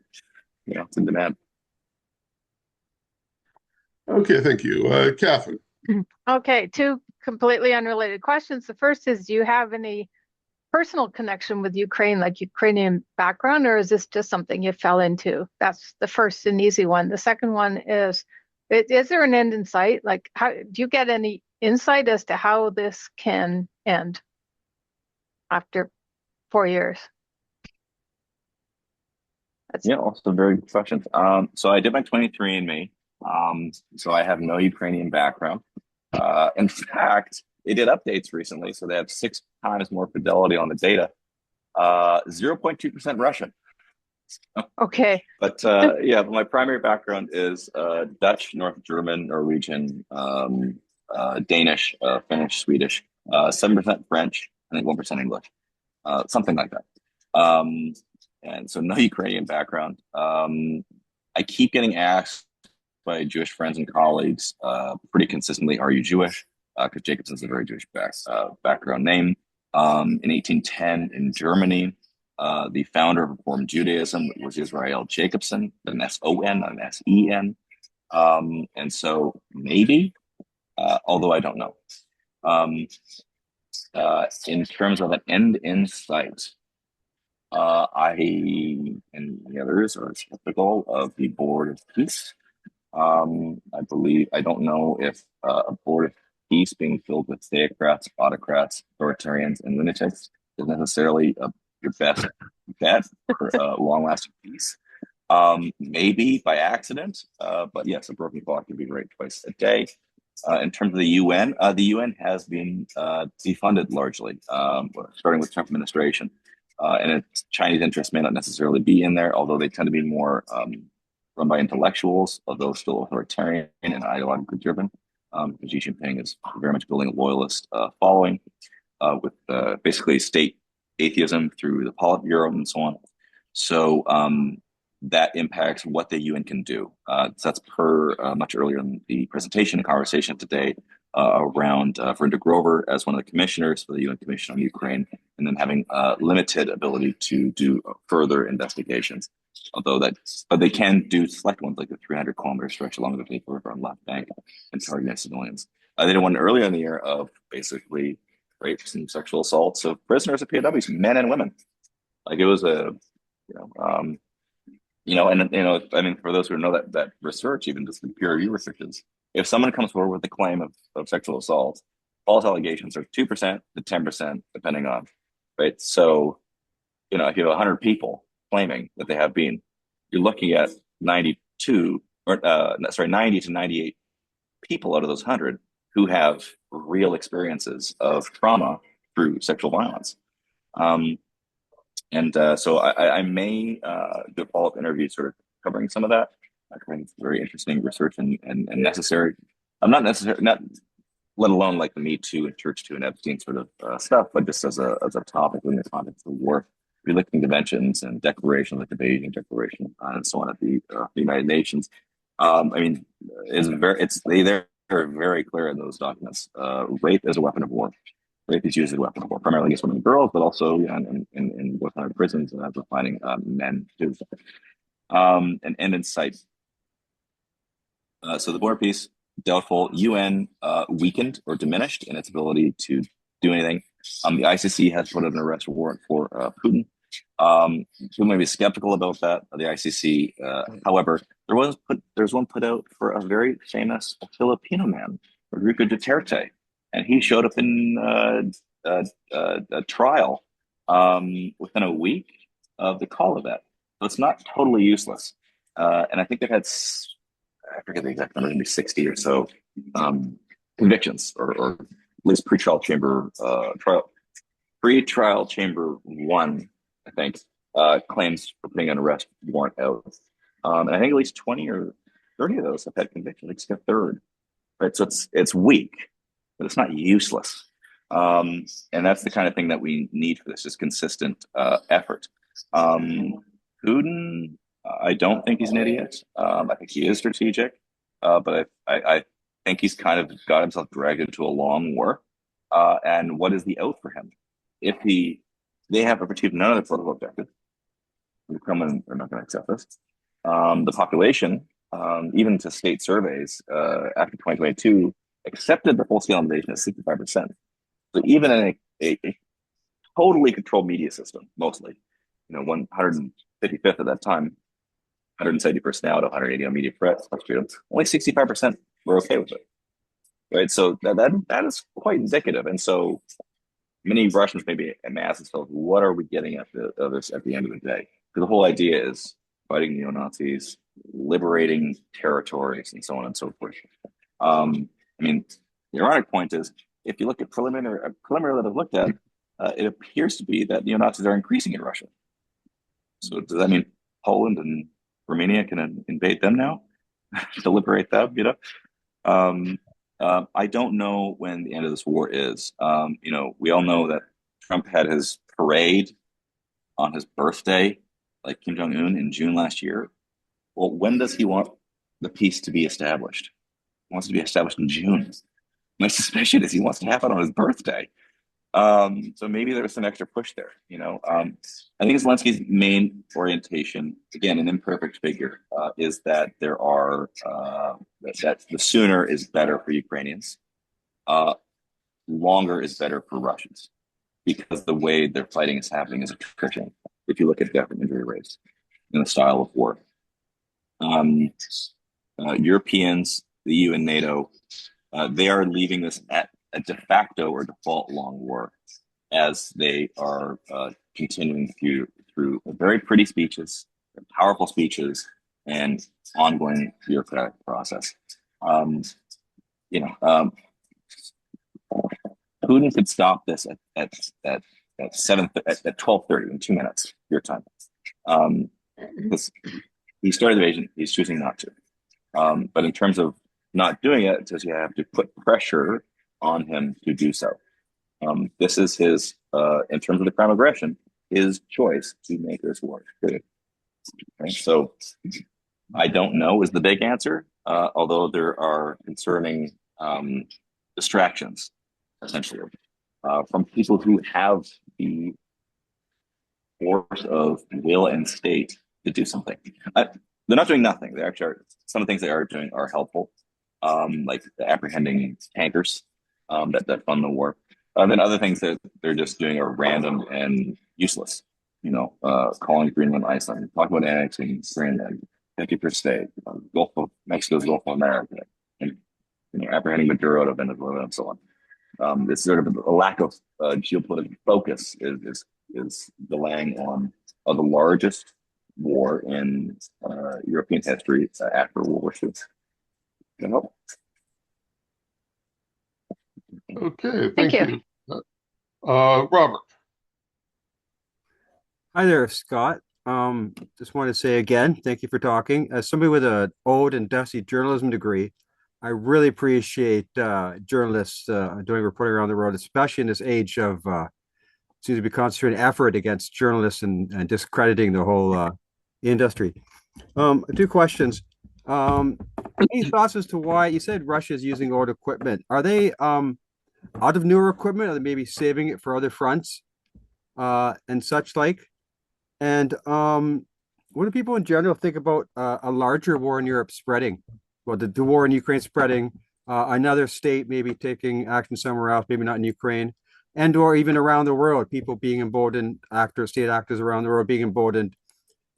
It's in demand. Okay, thank you. Catherine. Okay, two completely unrelated questions. The first is, do you have any personal connection with Ukraine, like Ukrainian background, or is this just something you fell into? That's the first and easy one. The second one is there an end in sight? Like, how do you get any insight as to how this can end after 4 years? Also very good questions. So I did my 23andMe. So I have no Ukrainian background. In fact, they did updates recently, so they have 6 times more fidelity on the data. 0.2% Russian. Okay. But but my primary background is Dutch, North German, Norwegian, Danish, Finnish, Swedish, 7% French, I think 1% English, something like that. And so no Ukrainian background. I keep getting asked by Jewish friends and colleagues pretty consistently, "Are you Jewish?" Because Jacobsen is a very Jewish background name. In 1810 in Germany, the founder of Reform Judaism was Israel Jacobsen, an S-O-N, not an S-E-N. And so maybe, although I don't know. In terms of an end in sight, I and the others are skeptical of the Board of Peace. I don't know if a Board of Peace being filled with theocrats, autocrats, authoritarians, and lunatics is necessarily your best bet for long-lasting peace. Maybe by accident, but yes, a broken clock can be right twice a day. In terms of the UN has been defunded largely, starting with Trump administration. And its Chinese interests may not necessarily be in there, although they tend to be more run by intellectuals, although still authoritarian and ideologically driven. Because Xi Jinping is very much building a loyalist following with basically state atheism through the Politburo and so on. So that impacts what the UN can do. So that's per much earlier in the presentation and conversation today around Verinda Grover as one of the commissioners for the UN Commission on Ukraine, and then having limited ability to do further investigations. But they can do select ones like the 300-kilometer stretch along the Dnieper River on left bank and targeting civilians. They did one earlier in the year of basically rapes and sexual assaults of prisoners and POWs, men and women. Like it was I mean, for those who know that research, even just the peer review research is, if someone comes forward with a claim of sexual assault, false allegations are 2% to 10%, depending on, right? So, if you have 100 people claiming that they have been, you're looking at 92 or 90 to 98 people out of those 100 who have real experiences of trauma through sexual violence. So I may do a follow-up interview sort of covering some of that. I think it's very interesting research and necessary. I'm not necessarily, not let alone like the Me Too and Church Too and Epstein sort of stuff, but just as a topic in the context of war, relooking conventions and declarations like the Beijing Declaration and so on at the United Nations. They're very clear in those documents. Rape is a weapon of war. Rape is used as a weapon of war, primarily against women and girls, but also in what kind of prisons and as we're finding men too. And end in sight. So the border peace, doubtful. UN weakened or diminished in its ability to do anything. The ICC has put out an arrest warrant for Putin. People may be skeptical about that, the ICC. However, there's one put out for a very famous Filipino man, Rodrigo Duterte, and he showed up in a trial within a week of the call of that. So it's not totally useless. And I think they've had, I forget the exact number, maybe 60 or so convictions, or at least pretrial chamber pretrial chamber 1, I think, claims for putting an arrest warrant out. And I think at least 20 or 30 of those have had convictions. It's a third, right? So it's weak, but it's not useless. And that's the kind of thing that we need for this, just consistent effort. Putin, I don't think he's an idiot. I think he is strategic, but I think he's kind of got himself dragged into a long war. And what is the out for him? If they have achieved none of their political objectives, the Kremlin are not going to accept this. The population, even to state surveys after 2022, accepted the full-scale invasion at 65%. So even in a totally controlled media system, mostly, 155th at that time, 170 personnel to 180 on media press, only 65% were okay with it, right? So that is quite indicative. And so many Russians maybe ask themselves, what are we getting at this at the end of the day? Because the whole idea is fighting neo-Nazis, liberating territories, and so on and so forth. The ironic point is, if you look at preliminary that I've looked at, it appears to be that neo-Nazis are increasing in Russia. So does that mean Poland and Romania can invade them now to liberate them? I don't know when the end of this war is. We all know that Trump had his parade on his birthday, like Kim Jong-un, in June last year. Well, when does he want the peace to be established? He wants it to be established in June. My suspicion is he wants to have it on his birthday. So maybe there was some extra push there. I think Zelensky's main orientation, again, an imperfect figure, is that there are that the sooner is better for Ukrainians, longer is better for Russians, because the way they're fighting is happening is attrition. If you look at death and injury rates in the style of war, Europeans, the EU, and NATO, they are leaving this at a de facto or default long war, as they are continuing through very pretty speeches, powerful speeches, and ongoing bureaucratic process. Putin could stop this at 12:30 in 2 minutes your time. Because he started the invasion, he's choosing not to. But in terms of not doing it, it says you have to put pressure on him to do so. This is his, in terms of the crime of aggression, his choice to make this war. Okay? So I don't know is the big answer, although there are concerning distractions, essentially, from people who have the force of will and state to do something. They're not doing nothing. They actually are. Some of the things they are doing are helpful, like apprehending tankers that fund the war. Then other things that they're just doing are random and useless. Calling Greenland, Iceland, talking about annexing Greenland, 50% state, Gulf of Mexico's Gulf of America, and apprehending Maduro out of Venezuela and so on. this sort of a lack of geopolitical focus is delaying on the largest war in European history after World War II. Can I help? Okay, Thank thank you. you. Robert. Hi there, Scott. Just want to say again, thank you for talking. As somebody with an old and dusty journalism degree, I really appreciate journalists doing reporting around the world, especially in this age of seems to be concentrating effort against journalists and discrediting the whole industry. Two questions. Any thoughts as to why you said Russia is using old equipment? Are they out of newer equipment? Are they maybe saving it for other fronts and such like? And what do people in general think about a larger war in Europe spreading? Well, the war in Ukraine spreading, another state maybe taking action somewhere else, maybe not in Ukraine, and or even around the world, people being emboldened, state actors around the world being emboldened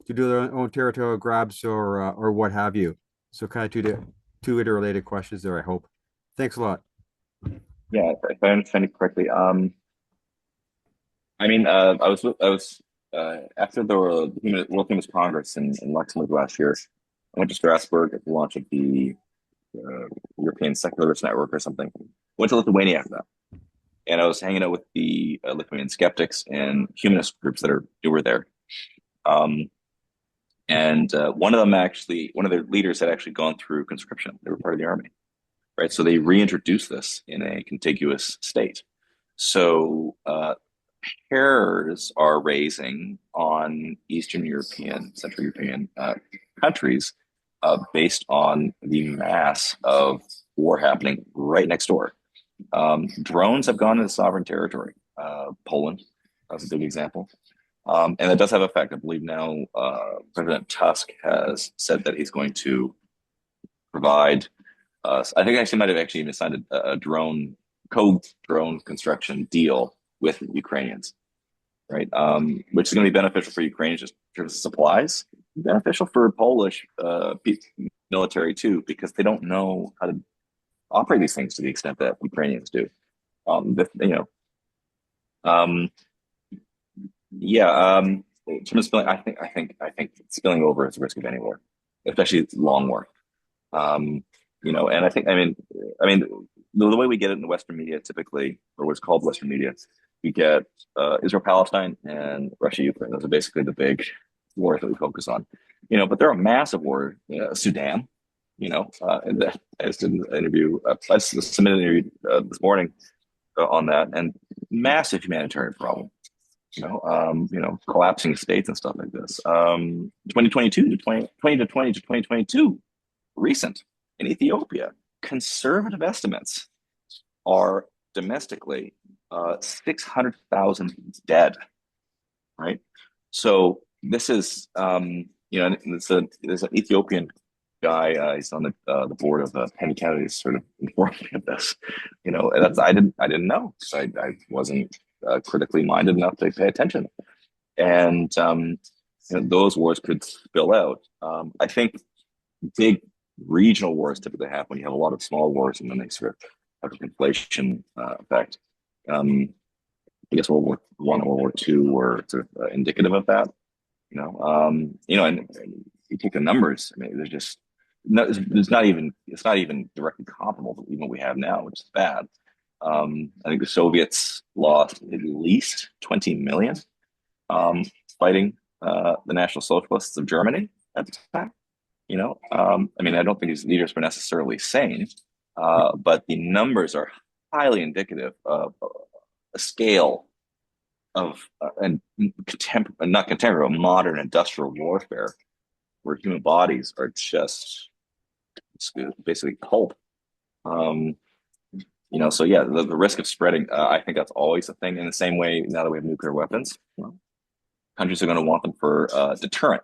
to do their own territorial grabs or what have you. So kind of two interrelated questions there, I hope. Thanks a lot. Yeah, if I understand it correctly, I mean, I was after the World Humanist Congress in Luxembourg last year. I went to Strasbourg at the launch of the European Secularist Network or something. Went to Lithuania after that, and I was hanging out with the Lithuanian skeptics and humanist groups who were there. And one of their leaders had actually gone through conscription. They were part of the army, right? So they reintroduced this in a contiguous state. So terrors are raising on Eastern European, Central European countries based on the mass of war happening right next door. Drones have gone into sovereign territory. Poland, that's a big example. And that does have effect. I believe now President Tusk has said that he's going to provide, I think actually might have actually even signed a drone construction deal with Ukrainians, right? Which is going to be beneficial for Ukrainians just in terms of supplies, beneficial for Polish military too, because they don't know how to operate these things to the extent that Ukrainians do. In terms of spilling, I think spilling over is a risk of any war, especially long war. And the way we get it in the Western media typically, or what's called Western media, we get Israel, Palestine, and Russia, Ukraine. Those are basically the big wars that we focus on. But there are massive wars. Sudan. And I just did an interview. I submitted an interview this morning on that, and massive humanitarian problem. Collapsing states and stuff like this. 2022 to 2022, recent in Ethiopia, conservative estimates are domestically 600,000 dead. Right. So this is there's an Ethiopian guy. He's on the board of Penn County. He's sort of informed me of this. And I didn't know. So I wasn't critically minded enough to pay attention, and those wars could spill out. I think big regional wars typically happen when you have a lot of small wars, and then they sort of have a conflation effect. I guess World War I and World War II were sort of indicative of that. And you take the numbers. I mean, there's just it's not even directly comparable to even what we have now, which is bad. I think the Soviets lost at least 20 million fighting the National Socialists of Germany at the time. I don't think these leaders were necessarily sane, but the numbers are highly indicative of a scale of not contemporary, but modern industrial warfare, where human bodies are just basically pulp. So yeah, the risk of spreading, I think that's always a thing. In the same way, now that we have nuclear weapons, countries are going to want them for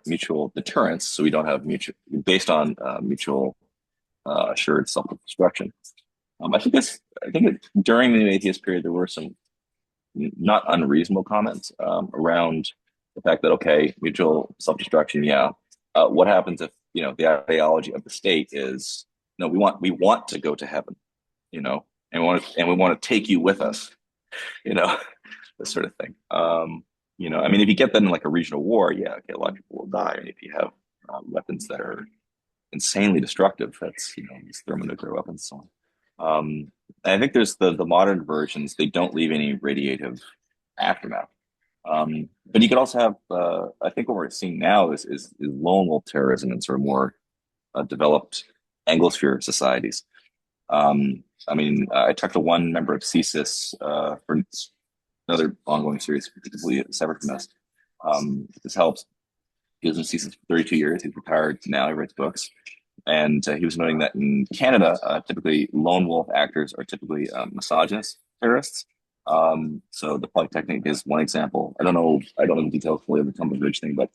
mutual deterrence, so we don't have based on mutual assured self-destruction. I think during the atheist period, there were some not unreasonable comments around the fact that, okay, mutual self-destruction, yeah. What happens if the ideology of the state is, no, we want to go to heaven, and we want to take you with us, you know, this sort of thing. I mean, if you get them in like a regional war, yeah, okay, a lot of people will die. And if you have weapons that are insanely destructive, that's these thermonuclear weapons, and so on. I think there's the modern versions. They don't leave any radiative aftermath. But you could also have, I think what we're seeing now is lone wolf terrorism in sort of more developed Anglosphere societies. I mean, I talked to one member of CSIS for another ongoing series, completely separate from this. This helps. He was in CSIS for 32 years. He's retired now. He writes books. And he was noting that in Canada, typically lone wolf actors are typically misogynist terrorists. So the Polytechnic is one example. I don't know the details fully of the Tumbling Bridge thing, but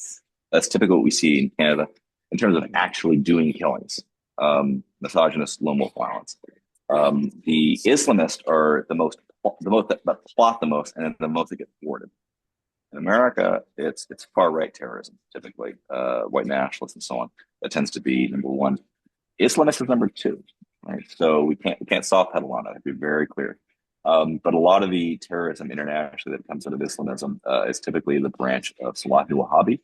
that's typically what we see in Canada in terms of actually doing killings. Misogynist lone wolf violence. The Islamists are the most that plot the most, and then the most that get thwarted. In America, it's far right terrorism, typically white nationalists and so on. That tends to be number one. Islamists is number two, right? So we can't soft pedal on it. I have to be very clear. But a lot of the terrorism internationally that comes out of Islamism is typically the branch of Salafi Wahhabi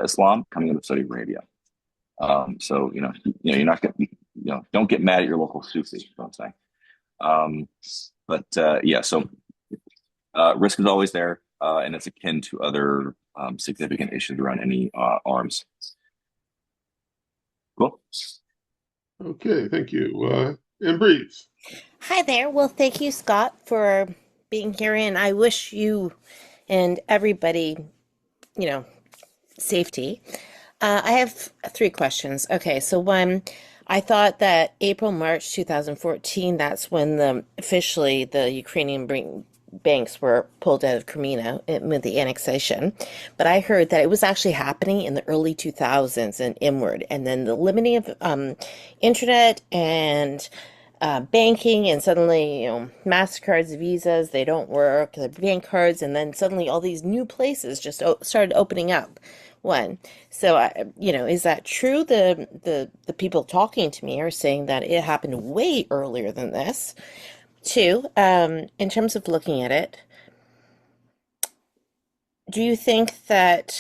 Islam coming out of Saudi Arabia. So you're not getting, don't get mad at your local Sufi. What I'm saying. Yeah, so risk is always there, and it's akin to other significant issues around any arms. Cool. Okay, thank you. And brief. Hi there. Well, thank you, Scott, for being here, and I wish you and everybody, safety. I have three questions. Okay, so one, I thought that April, March 2014, that's when officially the Ukrainian banks were pulled out of Crimea with the annexation. But I heard that it was actually happening in the early 2000s and inward. And then the limiting of internet and banking, and suddenly, MasterCards, Visas, they don't work, the bank cards, and then suddenly all these new places just started opening up. One, so is that true? The people talking to me are saying that it happened way earlier than this. Two, in terms of looking at it, do you think that?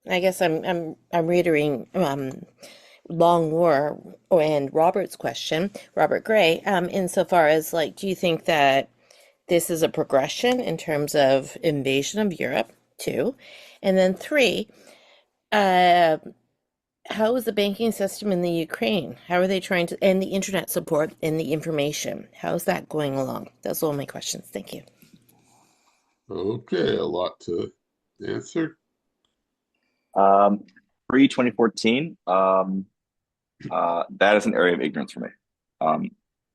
I guess I'm reiterating Long War and Robert's question, Robert Gray, insofar as do you think that this is a progression in terms of invasion of Europe? Two, and then three, how is the banking system in the Ukraine? How are they trying to, and the internet support and the information? How's that going along? Those are all my questions. Thank you. Okay, a lot to answer. Pre-2014, that is an area of ignorance for me.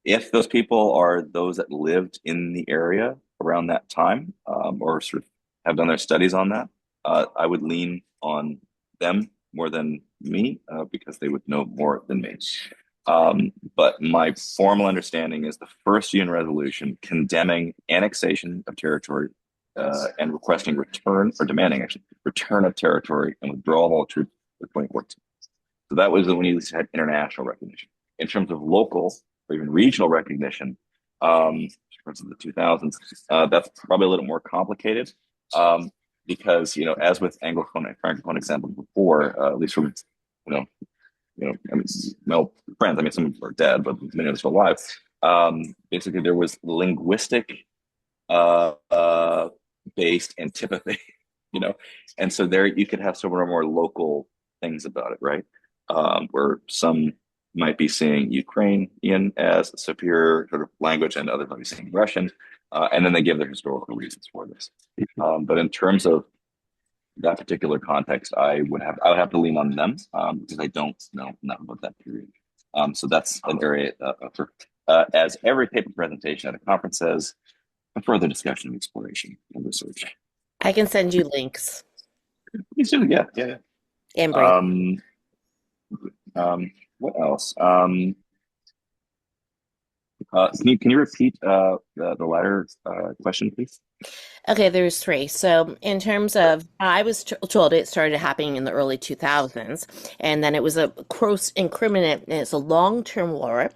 If those people are those that lived in the area around that time, or sort of have done their studies on that, I would lean on them more than me, because they would know more than me. But my formal understanding is the first UN resolution condemning annexation of territory and requesting return, or demanding actually return of territory and withdrawal of all troops for 2014. So that was when you had international recognition. In terms of local or even regional recognition, in terms of the 2000s, that's probably a little more complicated. Because as with Anglophone and Francophone examples before, at least from I mean, no friends. I mean, some are dead, but many of us are alive. Basically, there was linguistic based antipathy, and so there you could have some of more local things about it, right? Where some might be seeing Ukrainian as a superior sort of language, and others might be seeing Russian, and then they give their historical reasons for this. But in terms of that particular context, I would have to lean on them, because I don't know enough about that period. So that's an area for, as every paper presentation at a conference says, a further discussion and exploration and research. I can send you links. Please do, yeah. And what else? Can you repeat the latter question, please? Okay, there's three. So in terms of, I was told it started happening in the early 2000s, and then it was a gross incriminant, and it's a long-term war.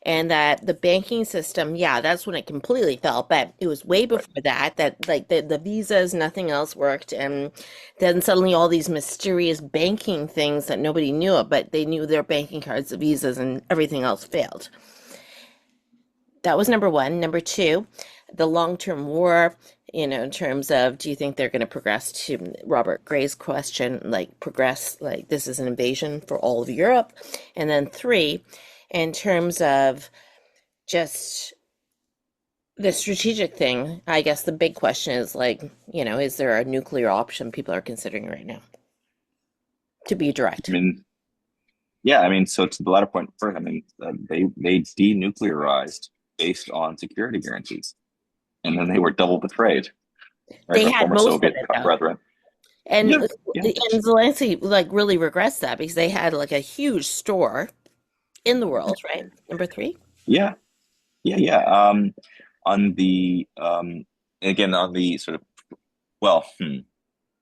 and that the banking system, yeah, that's when it completely fell. But it was way before that, that like the visas, nothing else worked. And then suddenly all these mysterious banking things that nobody knew of, but they knew their banking cards, the visas, and everything else failed. That was number one. Number two, the long-term war, in terms of, do you think they're going to progress to Robert Gray's question, like progress, like this is an invasion for all of Europe? And then three, in terms of just the strategic thing, I guess the big question is like, is there a nuclear option people are considering right now? To be direct. I mean, yeah, I mean, so to the latter point first, I mean, they denuclearized based on security guarantees, and then they were double betrayed, right? They Our had former most of Soviet it though. brethren. And Yeah, yeah, and Zelensky like really regrets that because they had like a huge store in the world, right? Number three. yeah, yeah, yeah. On the again on the sort of well,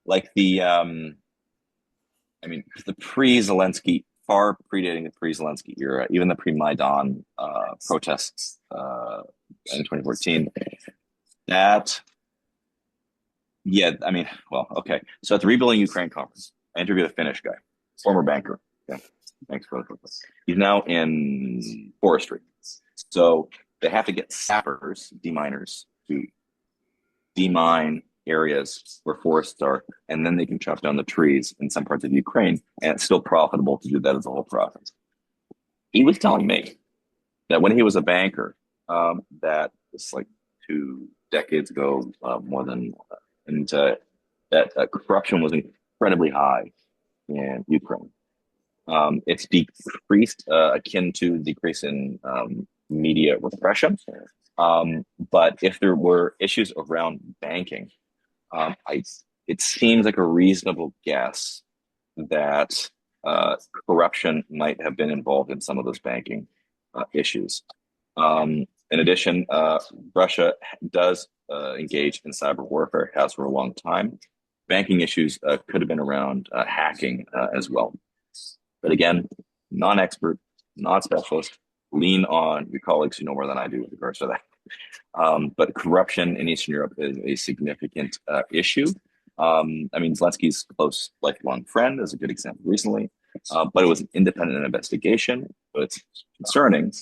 like the I mean, the pre-Zelensky, far predating the pre-Zelensky era, even the pre-Maidan protests in 2014. That, yeah, I mean, well, okay. So at the Rebuilding Ukraine conference, I interviewed a Finnish guy, former banker. Okay, thanks for the. He's now in forestry, so they have to get sappers, deminers, to demine areas where forests are, and then they can chop down the trees in some parts of Ukraine, and it's still profitable to do that as a whole process. He was telling me that when he was a banker, that it's like 2 decades ago, more than, and that corruption was incredibly high in Ukraine. It's decreased, akin to decrease in media repression. But if there were issues around banking, it seems like a reasonable guess that corruption might have been involved in some of those banking issues. In addition, Russia does engage in cyber warfare, has for a long time. Banking issues could have been around hacking as well. But again, non-expert, not specialist, lean on your colleagues who know more than I do with regards to that. But corruption in Eastern Europe is a significant issue. I mean, Zelensky's close lifelong friend is a good example recently, but it was an independent investigation. So it's concerning,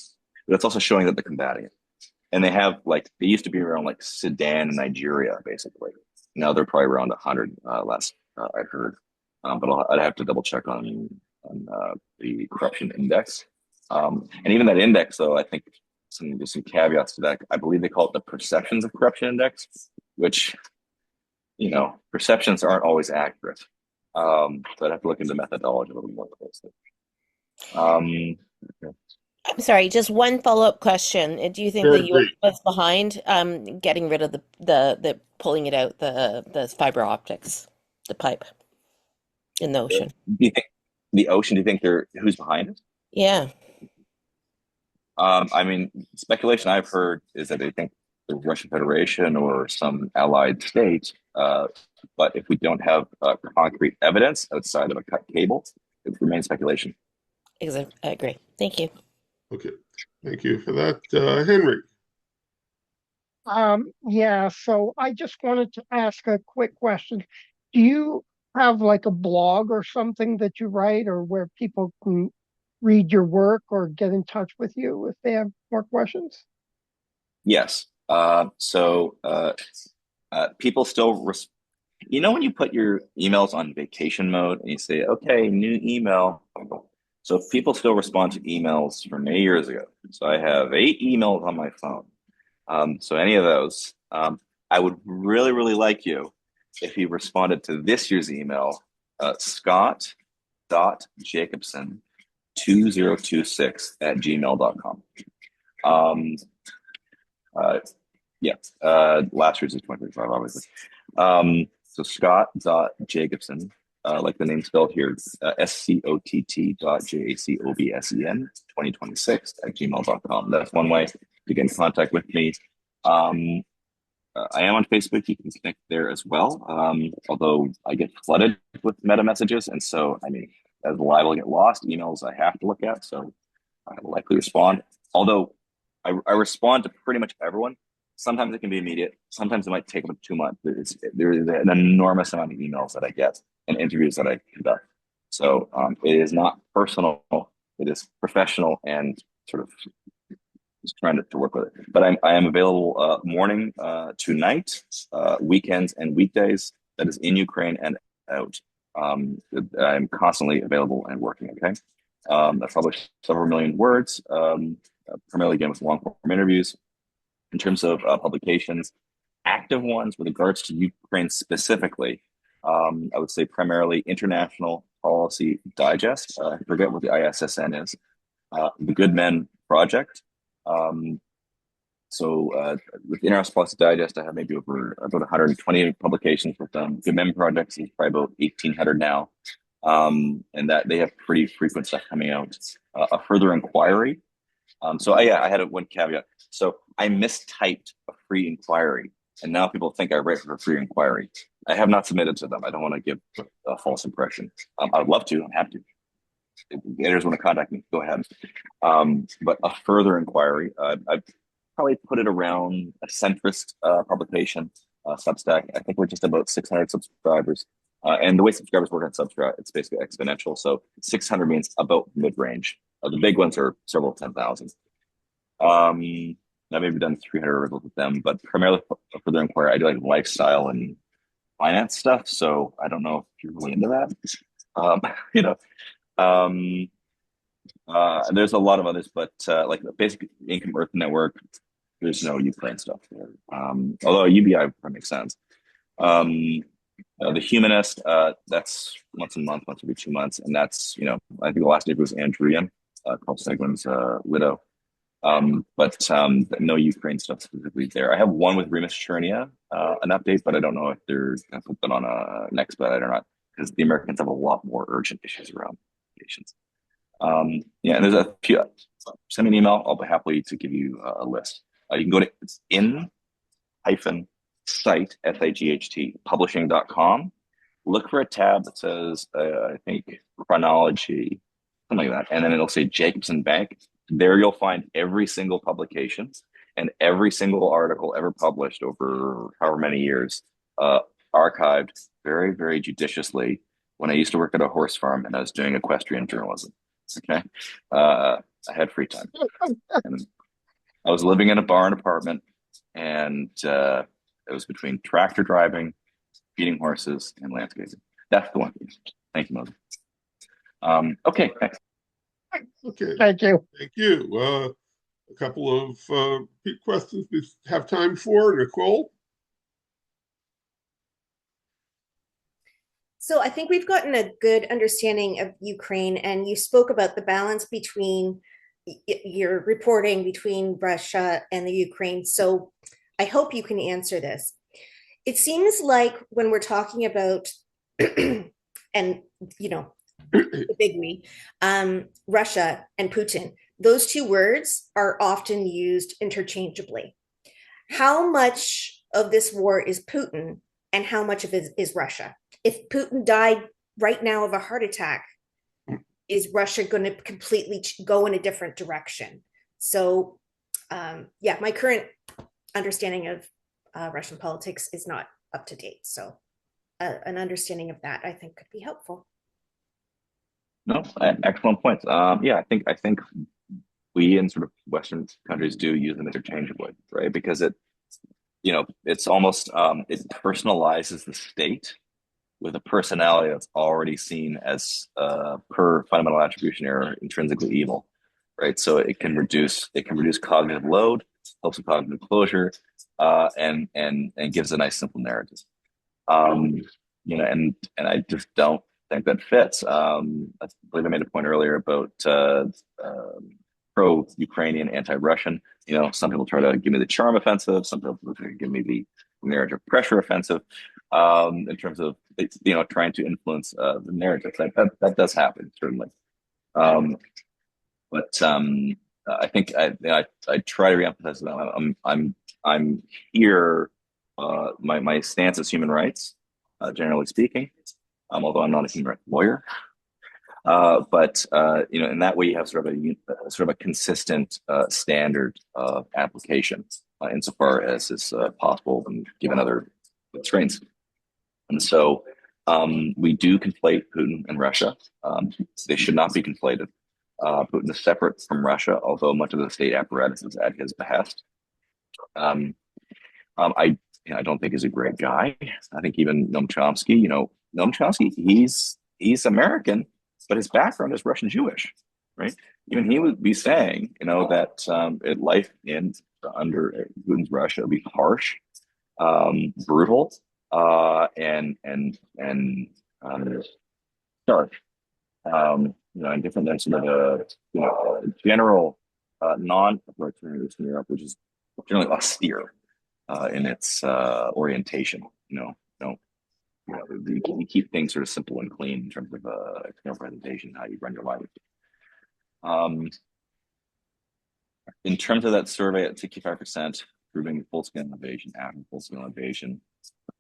but it's also showing that they're combating it. And they have they used to be around like Sudan and Nigeria, basically. Now they're probably around 100 less, I heard. But I'd have to double check on the corruption index. And even that index, though, I think there's some caveats to that. I believe they call it the perceptions of corruption index, which, perceptions aren't always accurate. So I'd have to look into methodology a little more closely. I'm sorry, just one follow-up question. Do you think Very the US brief. was behind getting rid of the pulling it out, the fiber optics, the pipe in the ocean? Do you think the ocean? Do you think who's behind it? Yeah. I mean, speculation I've heard is that they think the Russian Federation or some allied state. But if we don't have concrete evidence outside of a cut cable, it remains speculation. I agree. Thank you. Okay, thank you for that. Henry. Yeah, so I just wanted to ask a quick question. Do you have like a blog or something that you write, or where people can read your work or get in touch with you if they have more questions? Yes. So people still, when you put your emails on vacation mode and you say, okay, new email. So people still respond to emails from many years ago. So I have 8 emails on my phone. So any of those, I would really, really like you if you responded to this year's email, scott.jacobsen2026@gmail.com. Last year's is 2025, obviously. So scott.jacobsen, like the name spelled here, scott.jacobsen 2026@gmail.com. That's one way to get in contact with me. I am on Facebook. You can connect there as well. Although I get flooded with meta messages, and so I mean, as liable to get lost, emails I have to look at, so I will likely respond. although I respond to pretty much everyone. Sometimes it can be immediate. Sometimes it might take about 2 months. There's an enormous amount of emails that I get and interviews that I conduct. So it is not personal. It is professional and sort of just trying to work with it. But I am available morning to night, weekends and weekdays. That is in Ukraine and out. I'm constantly available and working. Okay. I've published several million words, primarily again with long form interviews. In terms of publications, active ones with regards to Ukraine specifically, I would say primarily International Policy Digest. I forget what the ISSN is. The Good Men Project. With International Policy Digest, I have maybe over about 120 publications with them. Good Men Projects is probably about 1,800 now. And that they have pretty frequent stuff coming out. A Further Inquiry. I had one caveat. So I mistyped a free inquiry, and now people think I write for a free inquiry. I have not submitted to them. I don't want to give a false impression. I'd love to. I'm happy to. If editors want to contact me, go ahead. But A Further Inquiry, I've probably put it around a centrist publication, Substack. I think we're just about 600 subscribers. And the way subscribers work on Substack, it's basically exponential. So 600 means about mid-range. The big ones are several 10,000. I've maybe done 300 articles with them, but primarily for their inquiry, I do like lifestyle and finance stuff. So I don't know if you're really into that. There's a lot of others, but like the Basic Income Earth Network, there's no Ukraine stuff there. Although UBI makes sense. The Humanist, that's once a month, once every 2 months, and that's I think the last name was Andrian, Carl Seglin's widow. But no Ukraine stuff specifically there. I have one with Remus Chernia, an update, but I don't know if they're going to put that on an expedite or not, because the Americans have a lot more urgent issues around patients. And there's a few. Send me an email. I'll be happy to give you a list. You can go to in-site, S-I-G-H-T, publishing.com. Look for a tab that says, I think, chronology, something like that. And then it'll say Jacobsen Bank. There you'll find every single publication and every single article ever published over however many years, archived very, very judiciously when I used to work at a horse farm and I was doing equestrian journalism. Okay. I had free time. And I was living in a barn apartment, and it was between tractor driving, feeding horses, and landscaping. That's the one. Thank you, Mother. Okay, thanks. Okay. Thank you. Thank you. A couple of questions we have time for. Nicole? So I think we've gotten a good understanding of Ukraine, and you spoke about the balance between your reporting between Russia and the Ukraine. So I hope you can answer this. It seems like when we're talking about, and the big we, Russia and Putin, those two words are often used interchangeably. How much of this war is Putin and how much of it is Russia? If Putin died right now of a heart attack, is Russia going to completely go in a different direction? So, my current understanding of Russian politics is not up to date. So, an understanding of that, I think, could be helpful. No, excellent points. I think we in sort of Western countries do use them interchangeably, right? Because it's almost it personalizes the state with a personality that's already seen as per fundamental attribution error intrinsically evil, right? So it can reduce cognitive load, helps with cognitive closure, and gives a nice simple narrative. And I just don't think that fits. I believe I made a point earlier about pro-Ukrainian, anti-Russian. Some people try to give me the charm offensive. Some people give me the narrative pressure offensive. In terms of trying to influence the narrative, that does happen certainly. But I think I try to reemphasize that I'm here. My stance is human rights, generally speaking. Although I'm not a human rights lawyer. But in that way, you have sort of a consistent standard of application insofar as is possible given other constraints. And so we do conflate Putin and Russia. They should not be conflated. Putin is separate from Russia, although much of the state apparatus is at his behest. I don't think he's a great guy. I think even Noam Chomsky, Noam Chomsky, he's American, but his background is Russian Jewish, right? Even he would be saying, that life under Putin's Russia would be harsh, brutal, and stark. And different than some of the general non-authoritarian Eastern Europe, which is generally austere in its orientation. You keep things sort of simple and clean in terms of external presentation, how you run your life. In terms of that survey at 65%, proving full-scale invasion after full-scale invasion,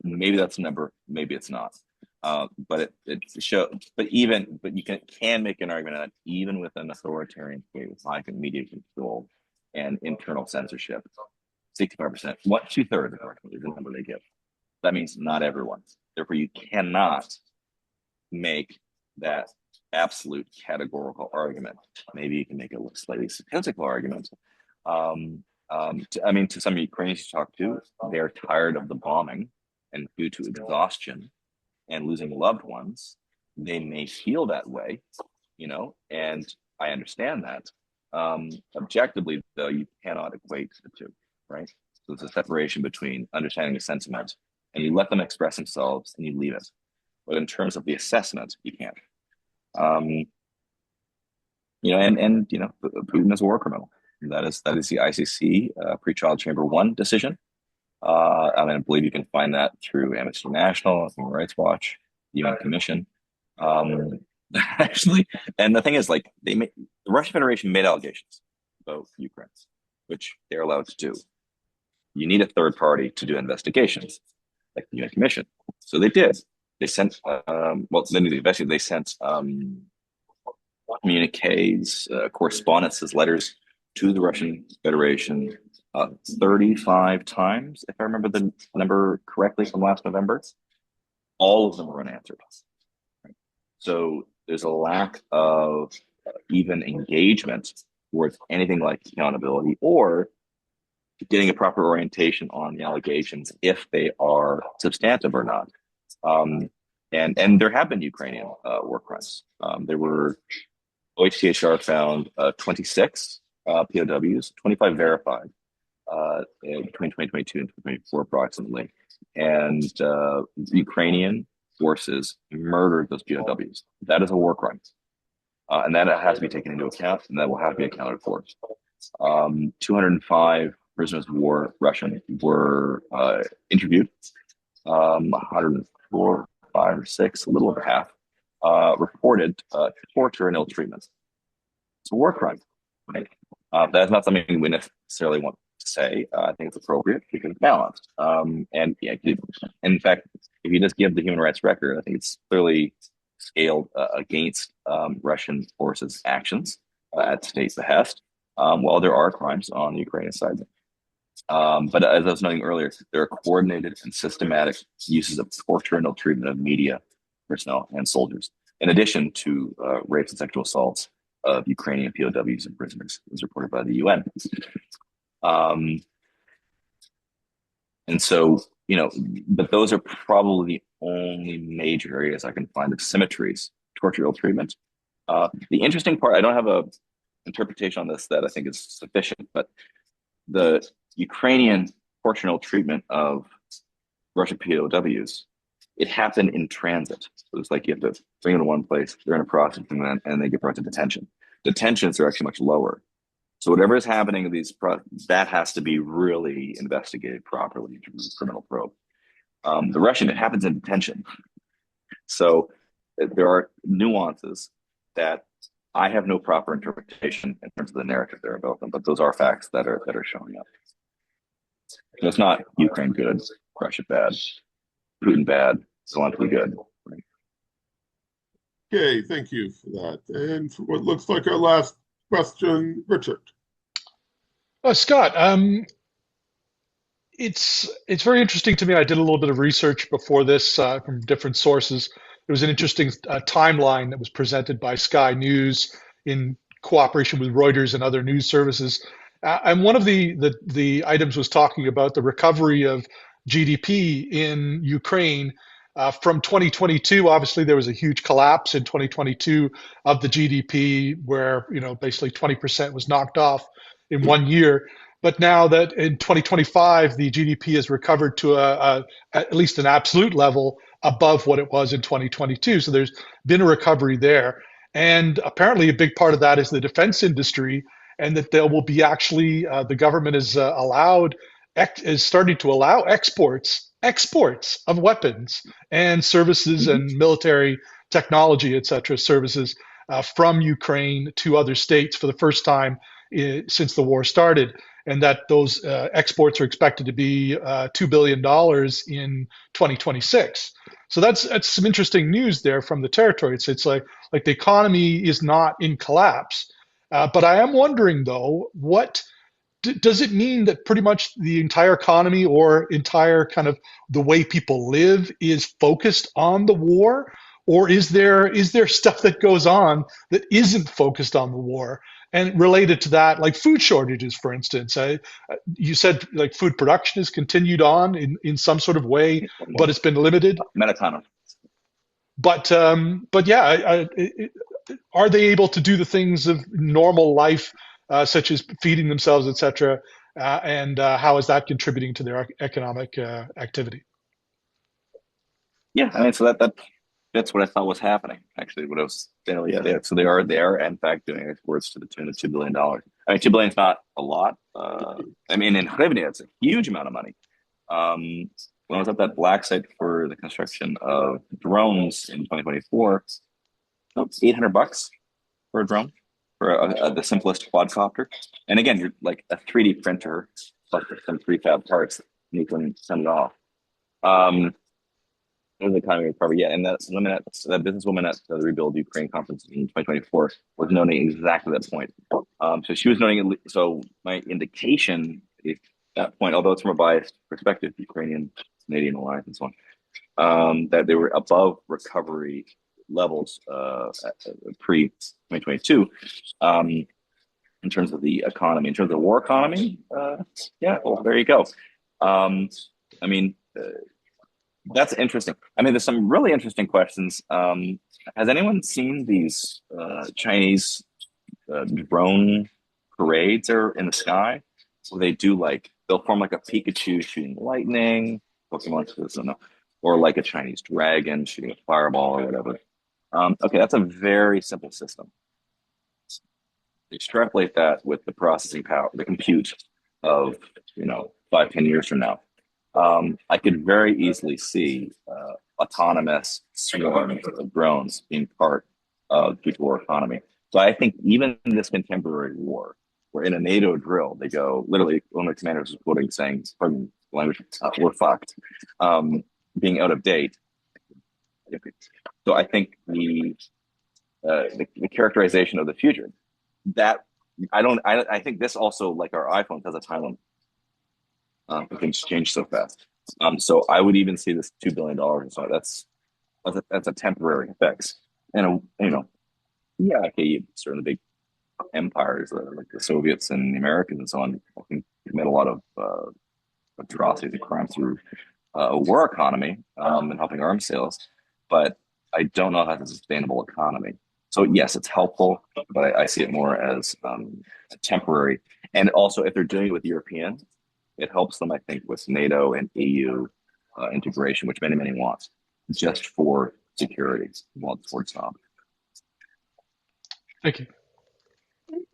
maybe that's a number, maybe it's not. But it shows. But you can make an argument that even with an authoritarian state with high media control and internal censorship, 65%, 2/3 is the number they give. That means not everyone. Therefore, you cannot make that absolute categorical argument. Maybe you can make a slightly statistical argument. To some Ukrainians you talk to, they're tired of the bombing, and due to exhaustion and losing loved ones, they may feel that way, and I understand that. Objectively, though, you cannot equate the two, right? So it's a separation between understanding the sentiment, and you let them express themselves, and you leave it. But in terms of the assessment, you can't. Putin is a war criminal. That is the ICC pre-trial chamber 1 decision. I believe you can find that through Amnesty International, Human Rights Watch, the UN Commission. Actually, and the thing is, the Russian Federation made allegations about Ukraine, which they're allowed to do. You need a third party to do investigations, like the UN Commission. So they did. They sent, they sent communiques, correspondences, letters to the Russian Federation 35 times, if I remember the number correctly from last November. All of them were unanswered. Right? So there's a lack of even engagement towards anything like accountability or getting a proper orientation on the allegations if they are substantive or not. And there have been Ukrainian war crimes. There were OHCHR found 26 POWs, 25 verified between 2022 and 2024 approximately. And Ukrainian forces murdered those POWs. That is a war crime. And that has to be taken into account, and that will have to be accounted for. 205 prisoners of war, Russian, were interviewed. 104, 5 or 6, a little over half, reported torture and ill treatment. It's a war crime. Right? That's not something we necessarily want to say. I think it's appropriate because it's balanced. In fact, if you just give the human rights record, I think it's clearly scaled against Russian forces' actions at state behest, while there are crimes on the Ukrainian side. But as I was noting earlier, there are coordinated and systematic uses of torture and ill treatment of media personnel and soldiers, in addition to rapes and sexual assaults of Ukrainian POWs and prisoners, as reported by the UN. And so, but those are probably the only major areas I can find of symmetries, torture, ill treatment. The interesting part, I don't have a interpretation on this that I think is sufficient, but the Ukrainian torture and ill treatment of Russian POWs, it happened in transit. So it's like you have to bring them to one place, they're in a process, and they get brought to detention. Detentions are actually much lower. So whatever is happening in these, that has to be really investigated properly in terms of criminal probe. The Russian, it happens in detention. So there are nuances that I have no proper interpretation in terms of the narrative there about them, but those are facts that are showing up. So it's not Ukraine good, Russia bad, Putin bad, Zelensky good. Right? Okay, thank you for that. And for what looks like our last question, Richard. Scott, it's very interesting to me. I did a little bit of research before this from different sources. There was an interesting timeline that was presented by Sky News in cooperation with Reuters and other news services. And one of the items was talking about the recovery of GDP in Ukraine from 2022. Obviously, there was a huge collapse in 2022 of the GDP, where basically 20% was knocked off in 1 year. But now that in 2025, the GDP has recovered to at least an absolute level above what it was in 2022. So there's been a recovery there. And apparently a big part of that is the defense industry, and that there will be actually, the government is starting to allow exports of weapons and services and military technology, et cetera, services from Ukraine to other states for the first time since the war started, and that those exports are expected to be $2 billion in 2026. So that's some interesting news there from the territory. It's like the economy is not in collapse, but I am wondering though, what does it mean that pretty much the entire economy or entire kind of the way people live is focused on the war? Or is there stuff that goes on that isn't focused on the war? And related to that, like food shortages, for instance, you said like food production has continued on in some sort of way, but it's been limited. Americano. But yeah, are they able to do the things of normal life, such as feeding themselves, etc.? And how is that contributing to their economic activity? Yeah, I mean, so that's what I thought was happening. Actually, what I was saying, yeah. So they are in fact doing exports to the tune of $2 billion. I mean, $2 billion is not a lot. I mean, in hryvnia, it's a huge amount of money. When I was at that black site for the construction of drones in 2024, $800 for a drone for the simplest quadcopter. And again, you're like a 3D printer plus some prefab parts, and you can send it off. The economy recovery, yeah, and that businesswoman at the Rebuild Ukraine conference in 2024 was noting exactly that point. So she was noting, so my indication at that point, although it's from a biased perspective, Ukrainian, Canadian alliance, and so on, that they were above recovery levels pre 2022 in terms of the economy. In terms of the war economy, yeah, well, there you go. I mean. That's interesting. I mean, there's some really interesting questions. Has anyone seen these Chinese drone parades are in the sky? So they do they'll form like a Pikachu shooting lightning, Pokemon, or like a Chinese dragon shooting a fireball or whatever. Okay, that's a very simple system. Extrapolate that with the processing power, the compute of 5-10 years from now. I could very easily see autonomous swarms of drones being part of the war economy. So I think even in this contemporary war, where in a NATO drill, they go, literally, one of the commanders was quoting saying, pardon the language, we're fucked, being out of date. So I think the characterization of the future, I think this also, like our iPhones, has a time limit. Things change so fast. So I would even see this $2 billion. So that's a temporary effect. And yeah, okay, certainly big empires like the Soviets and the Americans and so on, I think commit a lot of atrocities and crimes through a war economy and helping arms sales. But I don't know if that's a sustainable economy. So yes, it's helpful, but I see it more as temporary. And also, if they're doing it with Europeans, it helps them, I think, with NATO and EU integration, which many want, just for security. Well, it's for stop. Thank you.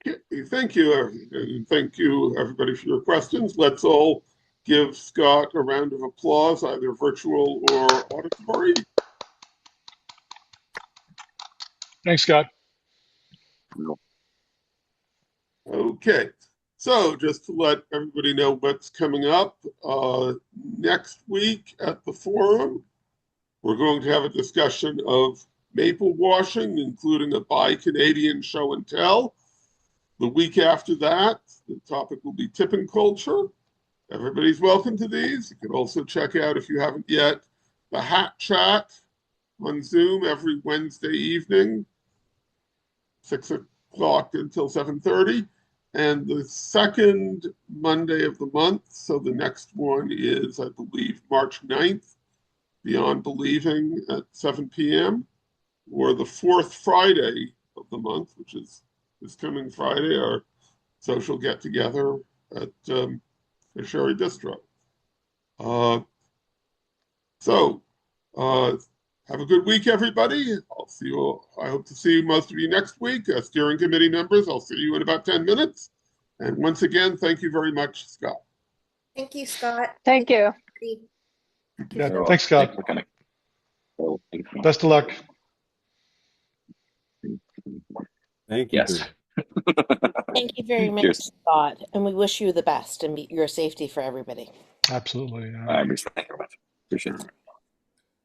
Okay, thank you, and thank you, everybody, for your questions. Let's all give Scott a round of applause, either virtual or auditory. Thanks, Scott. Okay. So just to let everybody know what's coming up, next week at the forum, we're going to have a discussion of maple washing, including a Buy Canadian show and tell. The week after that, the topic will be tipping culture. Everybody's welcome to these. You can also check out, if you haven't yet, the Hat Chat on Zoom every Wednesday evening, 6 o'clock until 7:30. And the second Monday of the month, so the next one is, I believe, March 9th, Beyond Believing at 7 p.m., or the fourth Friday of the month, which is this coming Friday, our social get-together at Sherry Distro. Have a good week, everybody. I'll see you all. I hope to see most of you next week. Steering committee members, I'll see you in about 10 minutes. And once again, thank you very much, Scott. Thank you, Scott. Thank you. Yeah, thanks, Scott. Thanks for coming. So, thanks so much. Best of luck. Thank you. Yes. Thank you very much, Cheers. Scott, and we wish you the best and your safety for everybody. Absolutely. Thank you very much. Appreciate it.